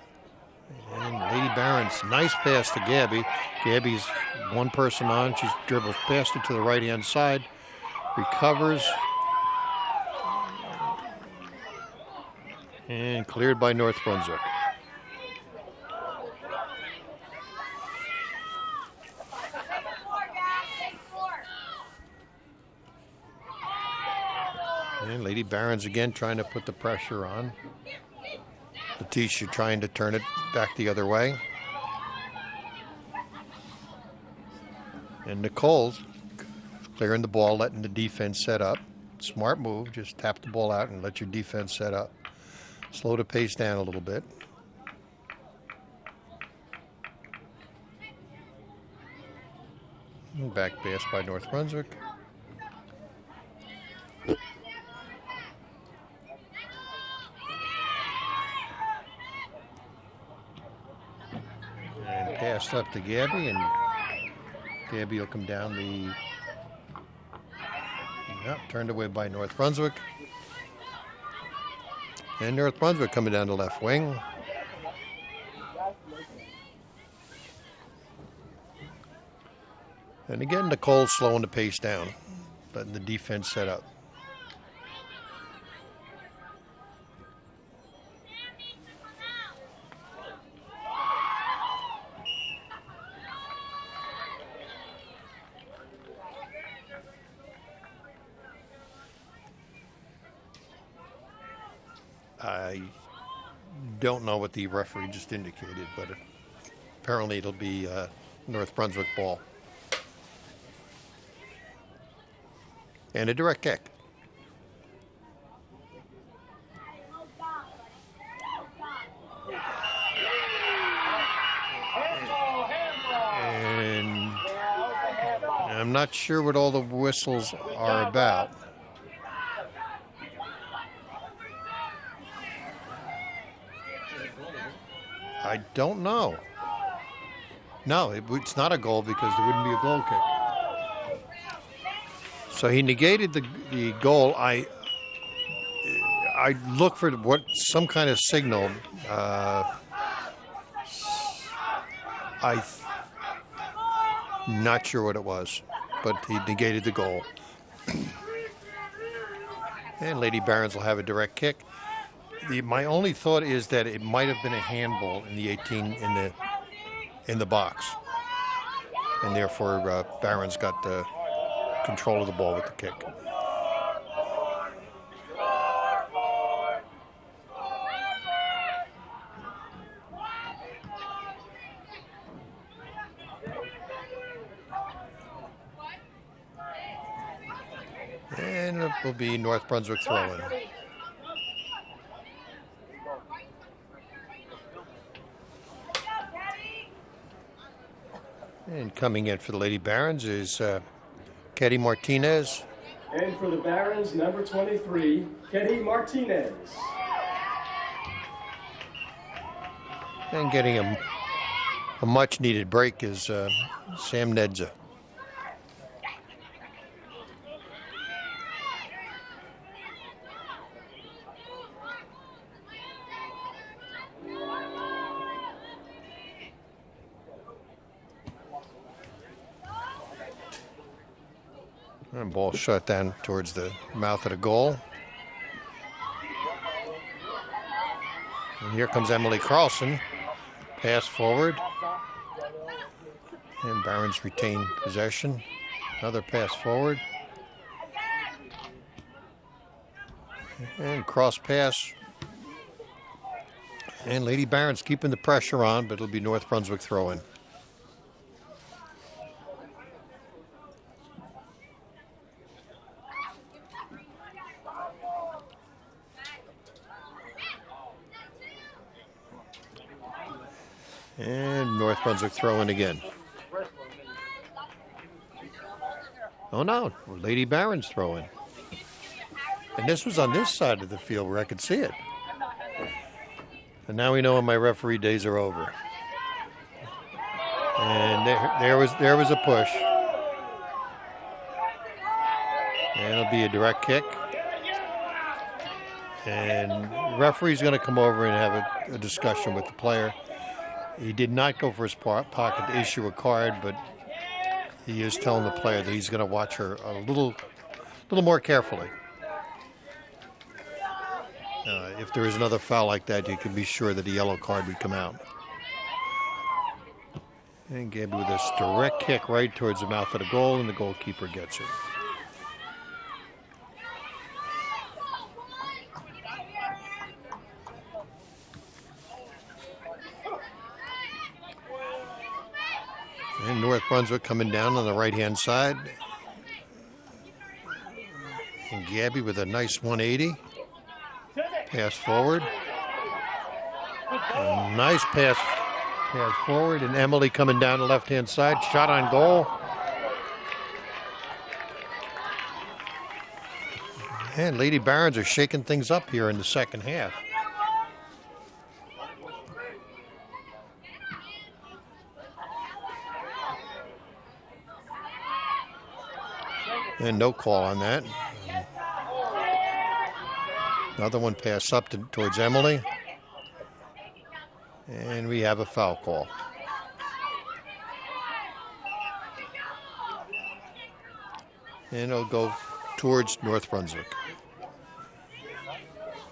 And Lady Barons, nice pass to Gabby. Gabby's one person on. She dribbles past it to the right-hand side. Recovers. And cleared by North Brunswick. And Lady Barons again trying to put the pressure on. Letitia trying to turn it back the other way. And Nicole's clearing the ball, letting the defense set up. Smart move, just tap the ball out and let your defense set up. Slow the pace down a little bit. And back pass by North Brunswick. And passed up to Gabby, and Gabby will come down the... Yep, turned away by North Brunswick. And North Brunswick coming down the left wing. And again, Nicole slowing the pace down, letting the defense set up. I don't know what the referee just indicated, but apparently it'll be North Brunswick ball. And a direct kick. And I'm not sure what all the whistles are about. I don't know. No, it's not a goal because there wouldn't be a goal kick. So he negated the goal. I look for some kind of signal. I'm not sure what it was, but he negated the goal. And Lady Barons will have a direct kick. My only thought is that it might have been a handball in the 18 in the box, and therefore Barons got the control of the ball with the kick. And it will be North Brunswick throw-in. And coming in for the Lady Barons is Ketty Martinez. And for the Barons, number 23, Ketty Martinez. And getting a much-needed break is Sam Nedza. And ball shot down towards the mouth of the goal. And here comes Emily Carlson. Pass forward. And Barons retain possession. Another pass forward. And cross pass. And Lady Barons keeping the pressure on, but it'll be North Brunswick throw-in. And North Brunswick throwing again. Oh no, Lady Barons throwing. And this was on this side of the field where I could see it. And now we know when my referee days are over. And there was a push. And it'll be a direct kick. And the referee's going to come over and have a discussion with the player. He did not go for his pocket to issue a card, but he is telling the player that he's going to watch her a little more carefully. If there is another foul like that, you can be sure that a yellow card would come out. And Gabby with this direct kick right towards the mouth of the goal, and the goalkeeper gets it. And North Brunswick coming down on the right-hand side. And Gabby with a nice 180. Pass forward. A nice pass forward. And Emily coming down the left-hand side. Shot on goal. And Lady Barons are shaking things up here in the second half. And no call on that. Another one passed up towards Emily. And we have a foul call. And it'll go towards North Brunswick.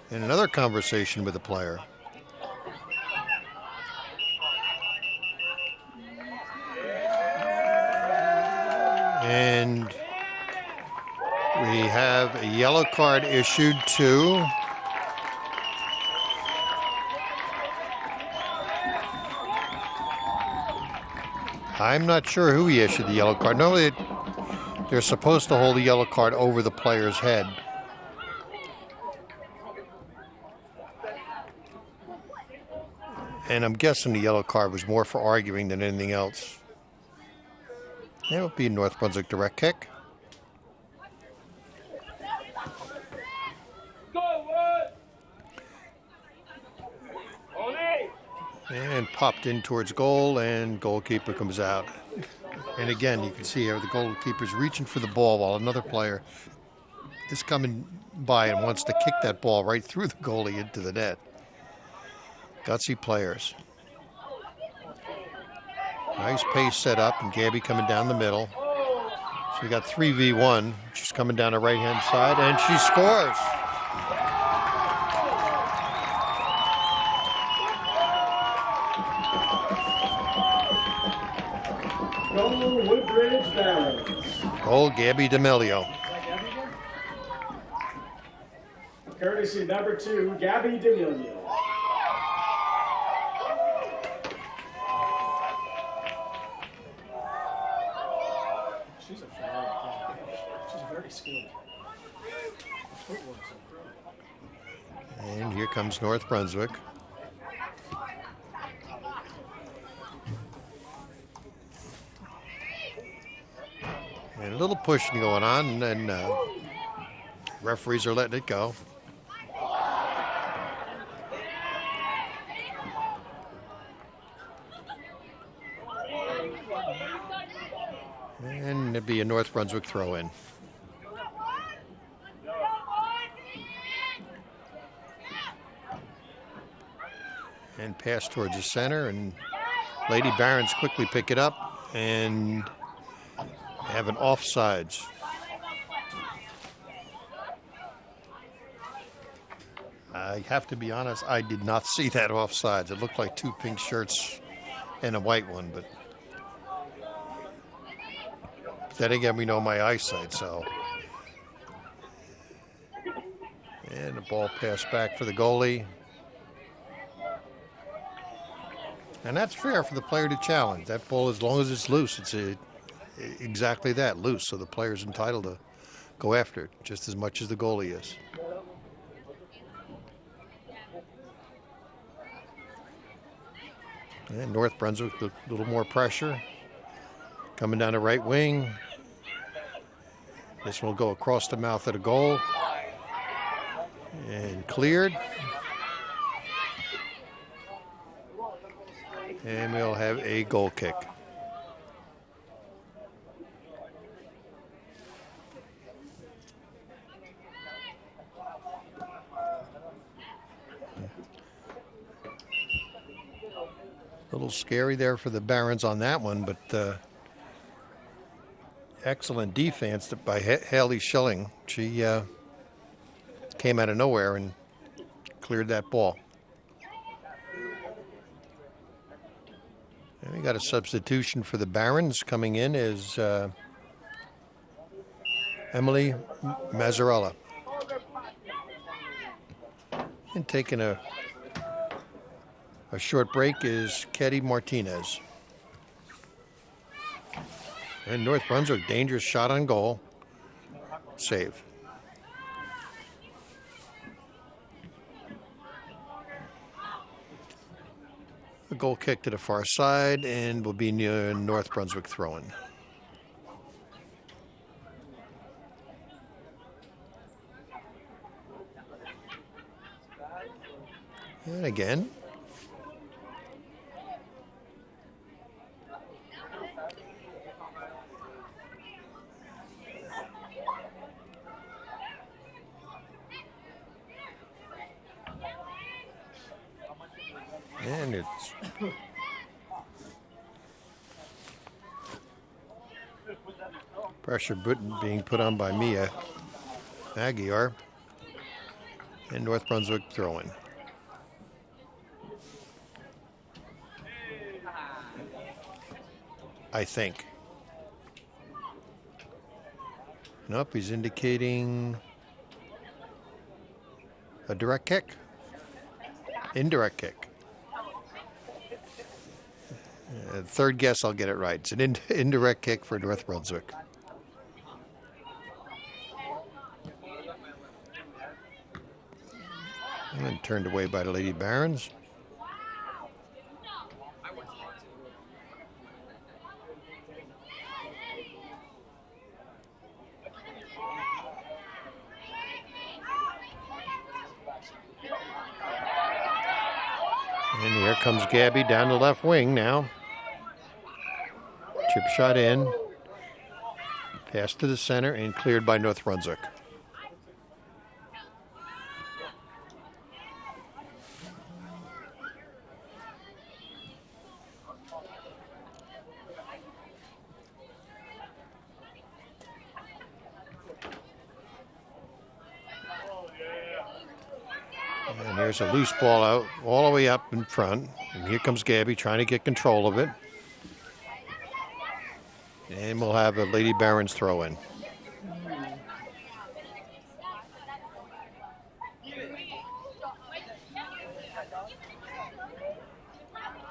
And another conversation with the player. And we have a yellow card issued to I'm not sure who he issued the yellow card. Normally they're supposed to hold the yellow card over the player's head. And I'm guessing the yellow card was more for arguing than anything else. It will be North Brunswick direct kick. And popped in towards goal, and goalkeeper comes out. And again, you can see here the goalkeeper's reaching for the ball while another player is coming by and wants to kick that ball right through the goalie into the net. Gutsy players. Nice pace set up, and Gabby coming down the middle. So we got 3v1. She's coming down the right-hand side, and she scores. Goal, Woodbridge Barons. Goal, Gabby D'Amelio. Courtesy number 2, Gabby D'Amelio. She's a phenomenal player. She's very skilled. And here comes North Brunswick. And a little pushing going on, and referees are letting it go. And it'd be a North Brunswick throw-in. And pass towards the center, and Lady Barons quickly pick it up and have an offsides. I have to be honest, I did not see that offsides. It looked like 2 pink shirts and a white one, but then again, we know my eyesight, so. And the ball passed back for the goalie. And that's fair for the player to challenge. That ball, as long as it's loose, it's exactly that, loose. So the player's entitled to go after it just as much as the goalie is. And North Brunswick, a little more pressure. Coming down the right wing. This one will go across the mouth of the goal. And cleared. And we'll have a goal kick. A little scary there for the Barons on that one, but excellent defense by Haley Schilling. She came out of nowhere and cleared that ball. And we got a substitution for the Barons. Coming in is Emily Mazzarella. And taking a short break is Ketty Martinez. And North Brunswick, dangerous shot on goal. Save. A goal kick to the far side and will be near North Brunswick throw-in. And again. And it's pressure being put on by Mia Aguiar. And North Brunswick throwing. I think. Nope, he's indicating a direct kick. Indirect kick. Third guess, I'll get it right. It's an indirect kick for North Brunswick. And turned away by the Lady Barons. And here comes Gabby down the left wing now. Chip shot in. Pass to the center and cleared by North Brunswick. And here's a loose ball out all the way up in front. And here comes Gabby trying to get control of it. And we'll have a Lady Barons throw in.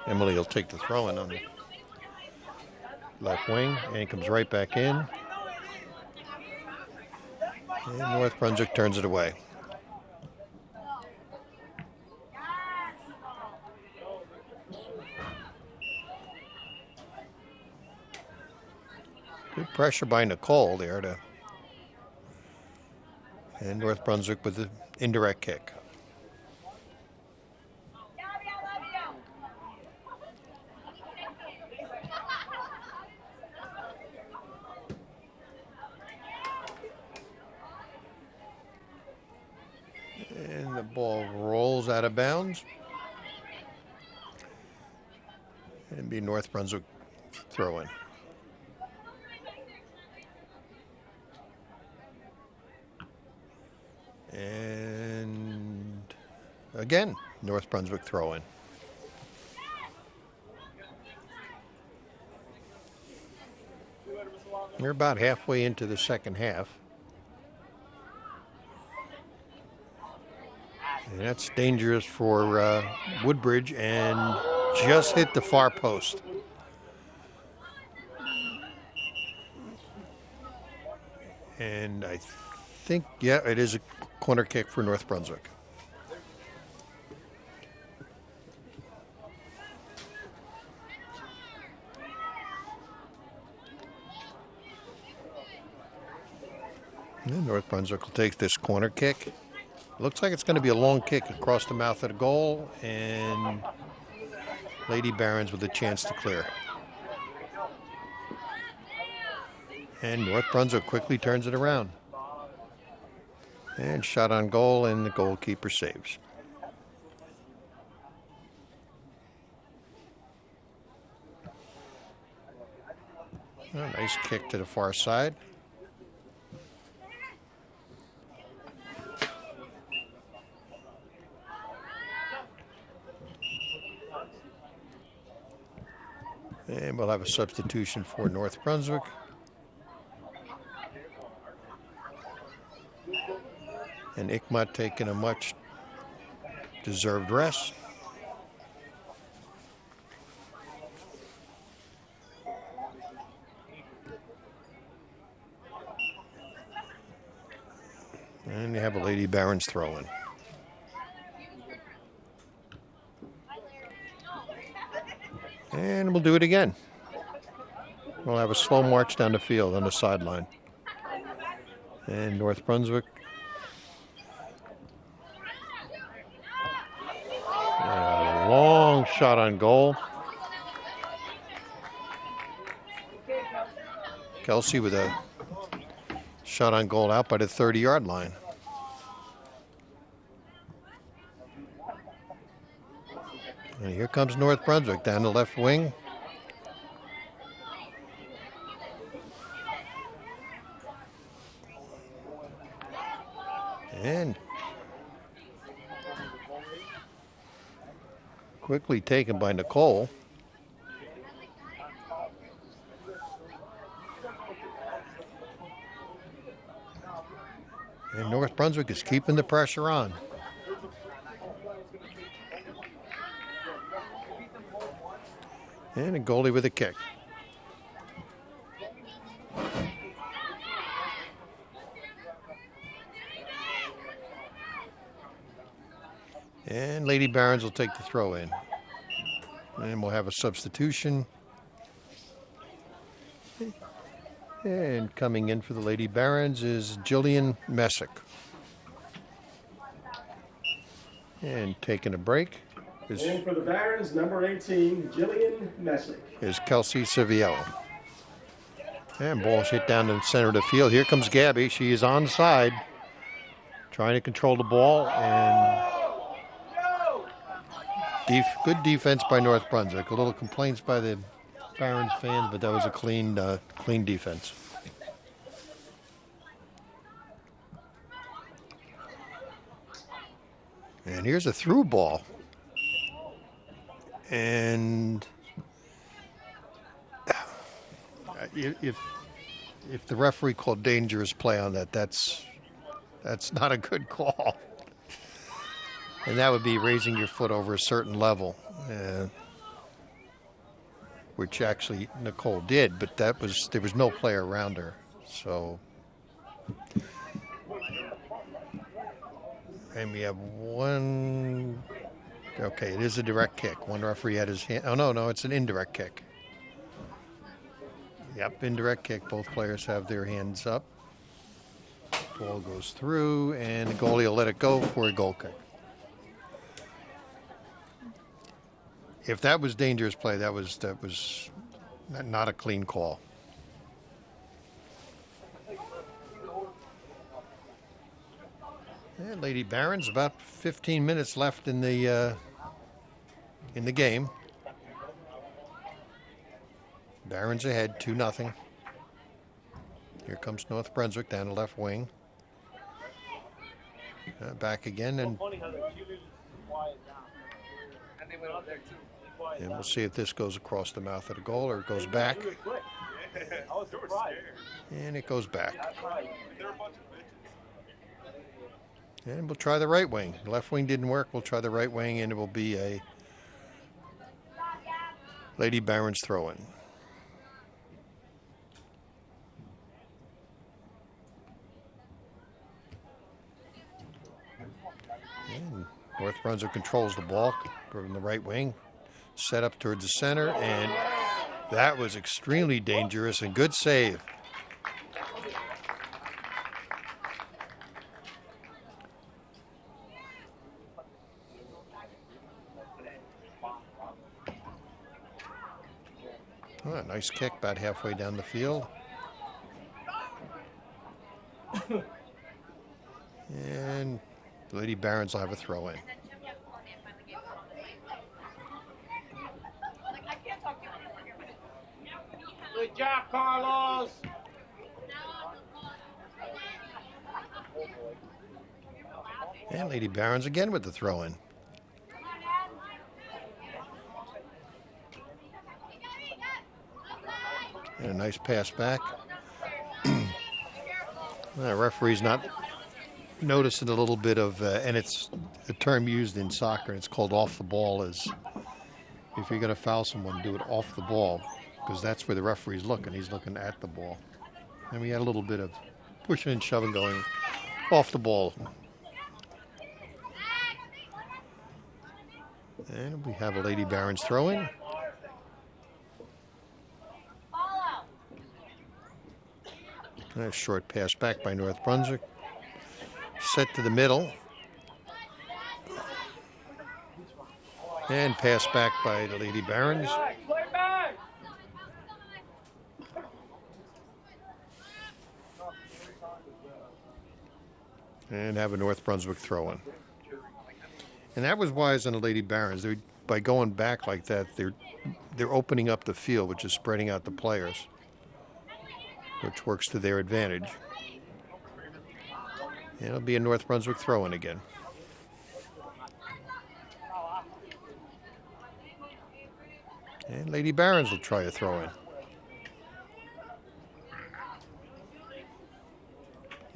Emily will take the throw in on the left wing and comes right back in. And North Brunswick turns it away. Good pressure by Nicole there to, and North Brunswick with the indirect kick. And the ball rolls out of bounds. And be North Brunswick throw in. And again, North Brunswick throw in. We're about halfway into the second half. And that's dangerous for Woodbridge and just hit the far post. And I think, yeah, it is a corner kick for North Brunswick. And North Brunswick will take this corner kick. Looks like it's going to be a long kick across the mouth of the goal, and Lady Barons with a chance to clear. And North Brunswick quickly turns it around. And shot on goal, and the goalkeeper saves. Oh, nice kick to the far side. And we'll have a substitution for North Brunswick. And Ikmat taking a much deserved rest. And you have a Lady Barons throw in. And we'll do it again. We'll have a slow march down the field on the sideline. And North Brunswick. A long shot on goal. Kelsey with a shot on goal out by the 30-yard line. And here comes North Brunswick down the left wing. And quickly taken by Nicole. And North Brunswick is keeping the pressure on. And a goalie with a kick. And Lady Barons will take the throw in. And we'll have a substitution. And coming in for the Lady Barons is Jillian Messick. And taking a break in for the Barons, number 18, Jillian Messick. Is Kelsey Civiello. And ball's hit down the center of the field. Here comes Gabby. She is onside, trying to control the ball, and good defense by North Brunswick. A little complaints by the Barons fans, but that was a clean defense. And here's a through ball. And if the referee called dangerous play on that, that's not a good call. And that would be raising your foot over a certain level, which actually Nicole did, but there was no player around her. So, and we have one. Okay, it is a direct kick. One referee had his hand. Oh, no, it's an indirect kick. Yep, indirect kick. Both players have their hands up. Ball goes through, and the goalie will let it go for a goal kick. If that was dangerous play, that was not a clean call. And Lady Barons, about 15 minutes left in the game. Barons ahead, 2-0. Here comes North Brunswick down the left wing. Back again, and we'll see if this goes across the mouth of the goal or it goes back. And it goes back. And we'll try the right wing. The left wing didn't work. We'll try the right wing, and it will be a Lady Barons throw-in. And North Brunswick controls the ball from the right wing, set up towards the center, and that was extremely dangerous and good save. Oh, nice kick about halfway down the field. And the Lady Barons will have a throw in. Good job, Carlos. And Lady Barons again with the throw in. And a nice pass back. The referee's not noticing a little bit of, and it's the term used in soccer, and it's called off the ball, is if you're going to foul someone, do it off the ball, because that's where the referee's looking. He's looking at the ball. And we had a little bit of pushing and shoving going off the ball. And we have a Lady Barons throw in. Nice short pass back by North Brunswick. Set to the middle. And pass back by the Lady Barons. And have a North Brunswick throw in. And that was wise on the Lady Barons. By going back like that, they're opening up the field, which is spreading out the players, which works to their advantage. And it'll be a North Brunswick throw in again. And Lady Barons will try a throw in.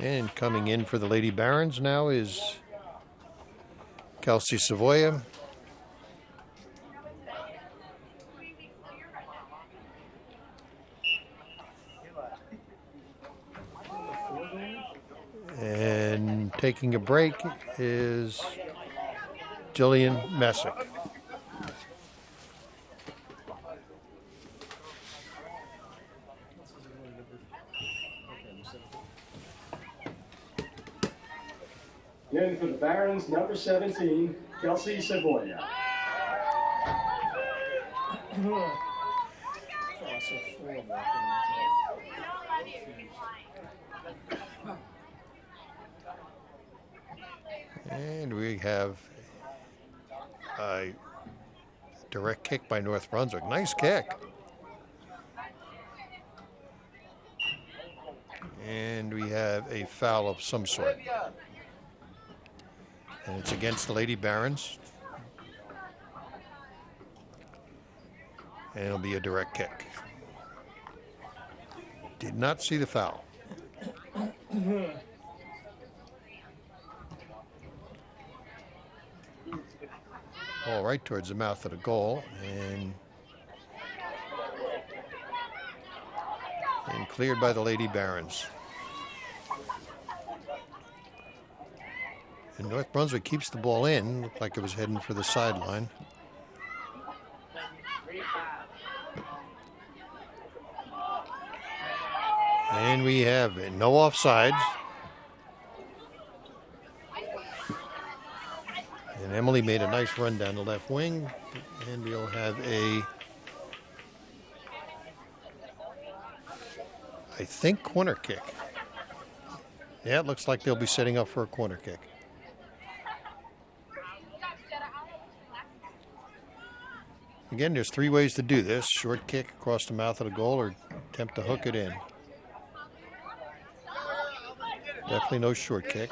And coming in for the Lady Barons now is Kelsey Savoya. And taking a break is Jillian Messick. In for the Barons, number 17, Kelsey Savoya. And we have a direct kick by North Brunswick. Nice kick. And we have a foul of some sort. And it's against the Lady Barons. And it'll be a direct kick. Did not see the foul. Ball right towards the mouth of the goal, and cleared by the Lady Barons. And North Brunswick keeps the ball in. Looked like it was heading for the sideline. And we have no offsides. And Emily made a nice run down the left wing. And we'll have I think, corner kick. Yeah, it looks like they'll be setting up for a corner kick. Again, there's three ways to do this. Short kick across the mouth of the goal or attempt to hook it in. Definitely no short kick.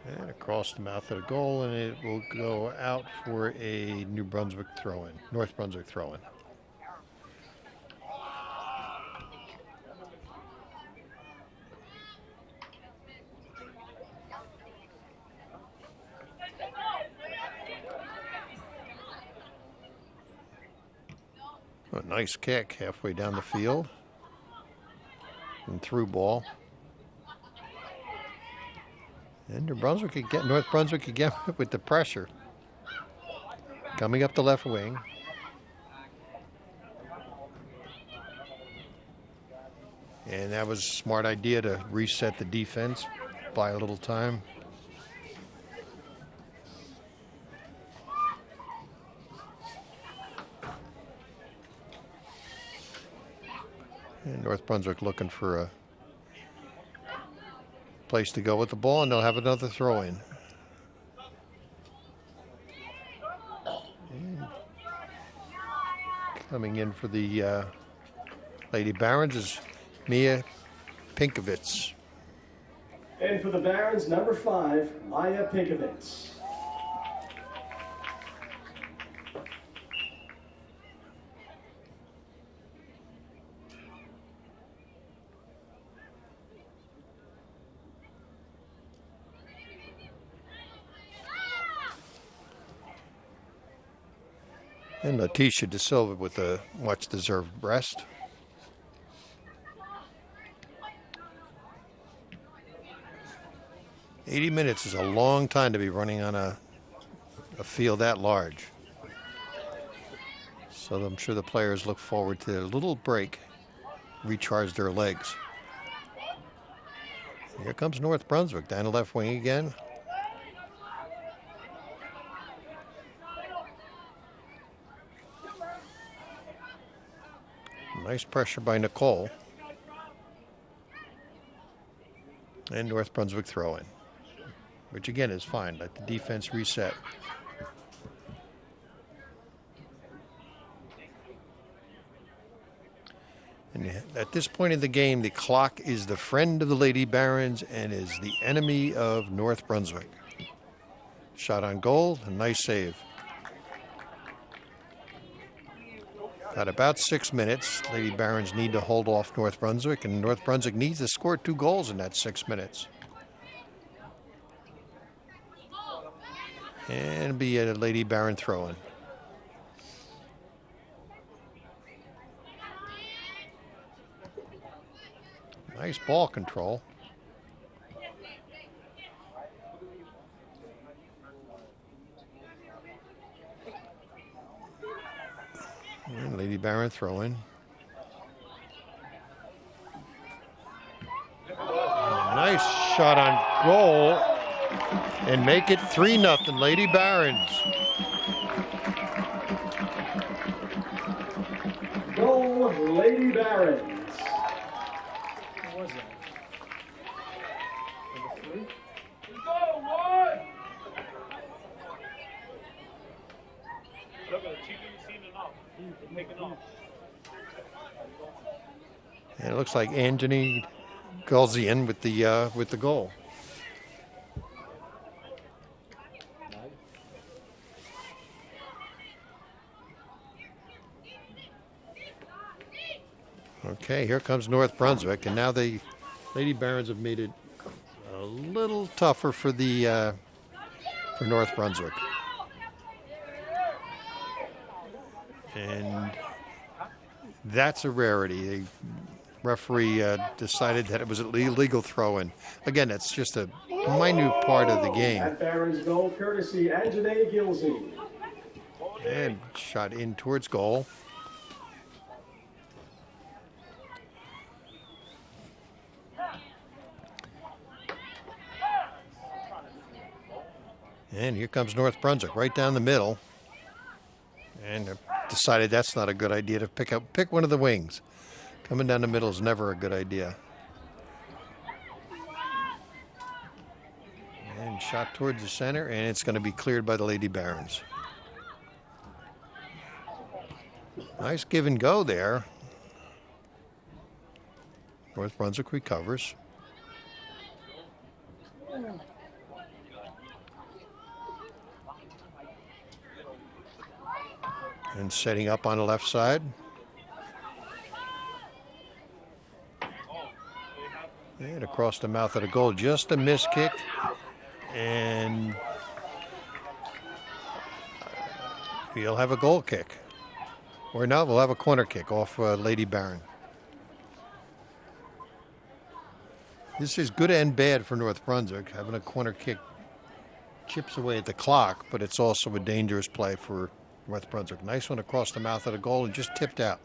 And across the mouth of the goal, and it will go out for a New Brunswick throw-in, North Brunswick throw-in. A nice kick halfway down the field and through ball. And North Brunswick again with the pressure. Coming up the left wing. And that was a smart idea to reset the defense, buy a little time. And North Brunswick looking for a place to go with the ball, and they'll have another throw in. And coming in for the Lady Barons is Mia Pinkovitz. And for the Barons, number 5, Maya Pinkovitz. And Letitia De Silva with a much-deserved rest. "80 minutes is a long time to be running on a field that large. So I'm sure the players look forward to a little break, recharge their legs. Here comes North Brunswick down the left wing again. Nice pressure by Nicole. And North Brunswick throw in, which again is fine. Let the defense reset. And at this point in the game, the clock is the friend of the Lady Barons and is the enemy of North Brunswick. Shot on goal, a nice save. At about 6 minutes, Lady Barons need to hold off North Brunswick, and North Brunswick needs to score 2 goals in that 6 minutes. And be a Lady Baron throw-in. Nice ball control. And Lady Baron throw-in. Nice shot on goal and make it 3-0 Lady Barons. Goal, Lady Barons. What was that? Number 3? Go, one! Look at the TV, seen enough. Taking off. And it looks like Anthony Galzian with the goal. Okay, here comes North Brunswick, and now the Lady Barons have made it a little tougher for the for North Brunswick. And that's a rarity. The referee decided that it was an illegal throw-in. Again, that's just a minute part of the game. At Barons goal, courtesy Anjanae Gilsey. And shot in towards goal. And here comes North Brunswick right down the middle. And decided that's not a good idea to pick one of the wings. Coming down the middle is never a good idea. And shot towards the center, and it's going to be cleared by the Lady Barons. Nice give and go there. North Brunswick recovers. And setting up on the left side. And across the mouth of the goal, just a miss kick. And we'll have a goal kick. Or no, we'll have a corner kick off Lady Baron. This is good and bad for North Brunswick. Having a corner kick chips away at the clock, but it's also a dangerous play for North Brunswick. Nice one across the mouth of the goal and just tipped out.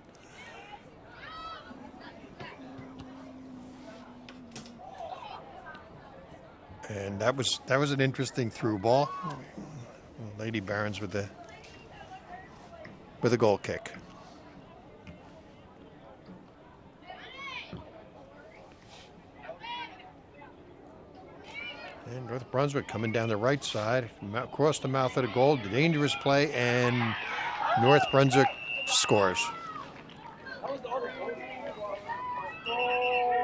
And that was an interesting through ball. Lady Barons with a goal kick. And North Brunswick coming down the right side, across the mouth of the goal, dangerous play, and North Brunswick scores.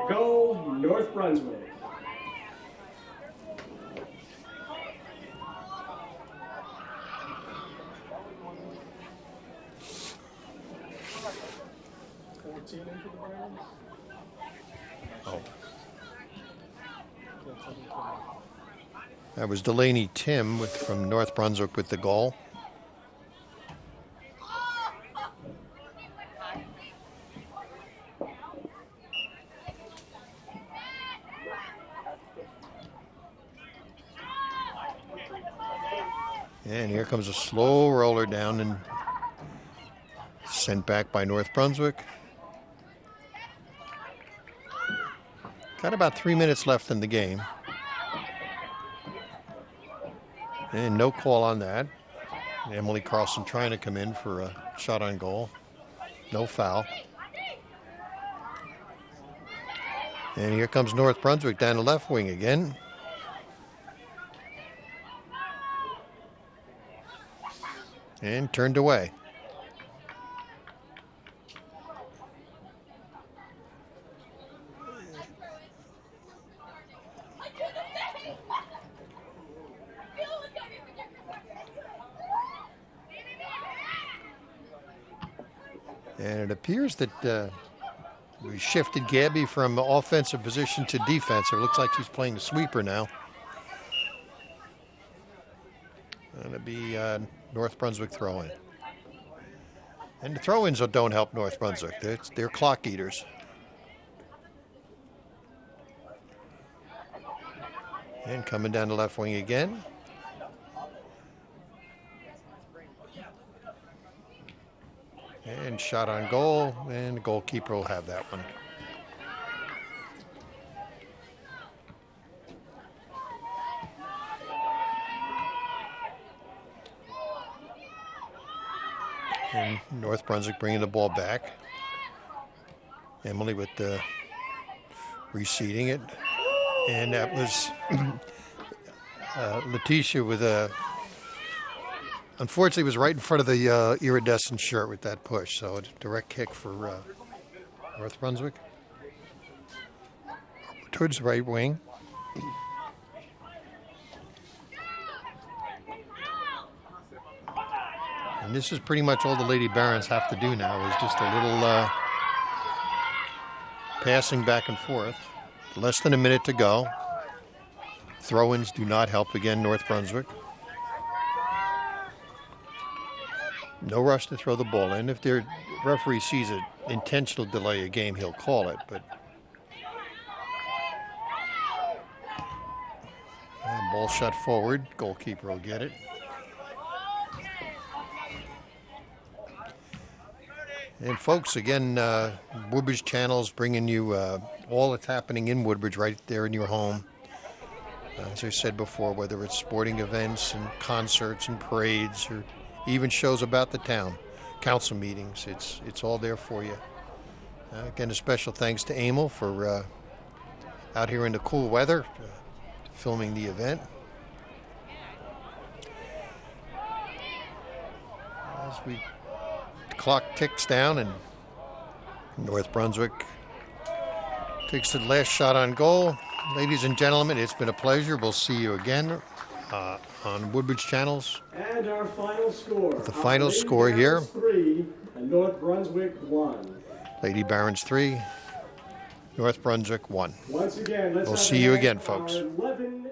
Goal, North Brunswick. Oh. That was Delaney Tim from North Brunswick with the goal. And here comes a slow roller down and sent back by North Brunswick. Got about 3 minutes left in the game. And no call on that. Emily Carlson trying to come in for a shot on goal. No foul. And here comes North Brunswick down the left wing again. And turned away. And it appears that we shifted Gabby from offensive position to defensive. It looks like she's playing the sweeper now. It'll be North Brunswick throw-in. And the throw-ins don't help North Brunswick. They're clock eaters. And coming down the left wing again. And shot on goal, and the goalkeeper will have that one. And North Brunswick bringing the ball back. Emily with the reseeding it. And that was Letitia with a, unfortunately, was right in front of the iridescent shirt with that push. So a direct kick for North Brunswick. Towards the right wing. And this is pretty much all the Lady Barons have to do now, is just a little passing back and forth. Less than a minute to go. Throw-ins do not help again, North Brunswick. No rush to throw the ball in. If their referee sees an intentional delay a game, he'll call it. But and ball shot forward. Goalkeeper will get it. And folks, again, Woodbridge Channel's bringing you all that's happening in Woodbridge right there in your home. As I said before, whether it's sporting events and concerts and parades or even shows about the town, council meetings, it's all there for you. Again, a special thanks to Emil for out here in the cool weather, filming the event. As the clock ticks down and North Brunswick takes the last shot on goal. Ladies and gentlemen, it's been a pleasure. We'll see you again on Woodbridge Channels. And our final score. The final score here. 3 and North Brunswick 1. Lady Barons 3, North Brunswick 1. Once again, let's we'll see you again, folks. 11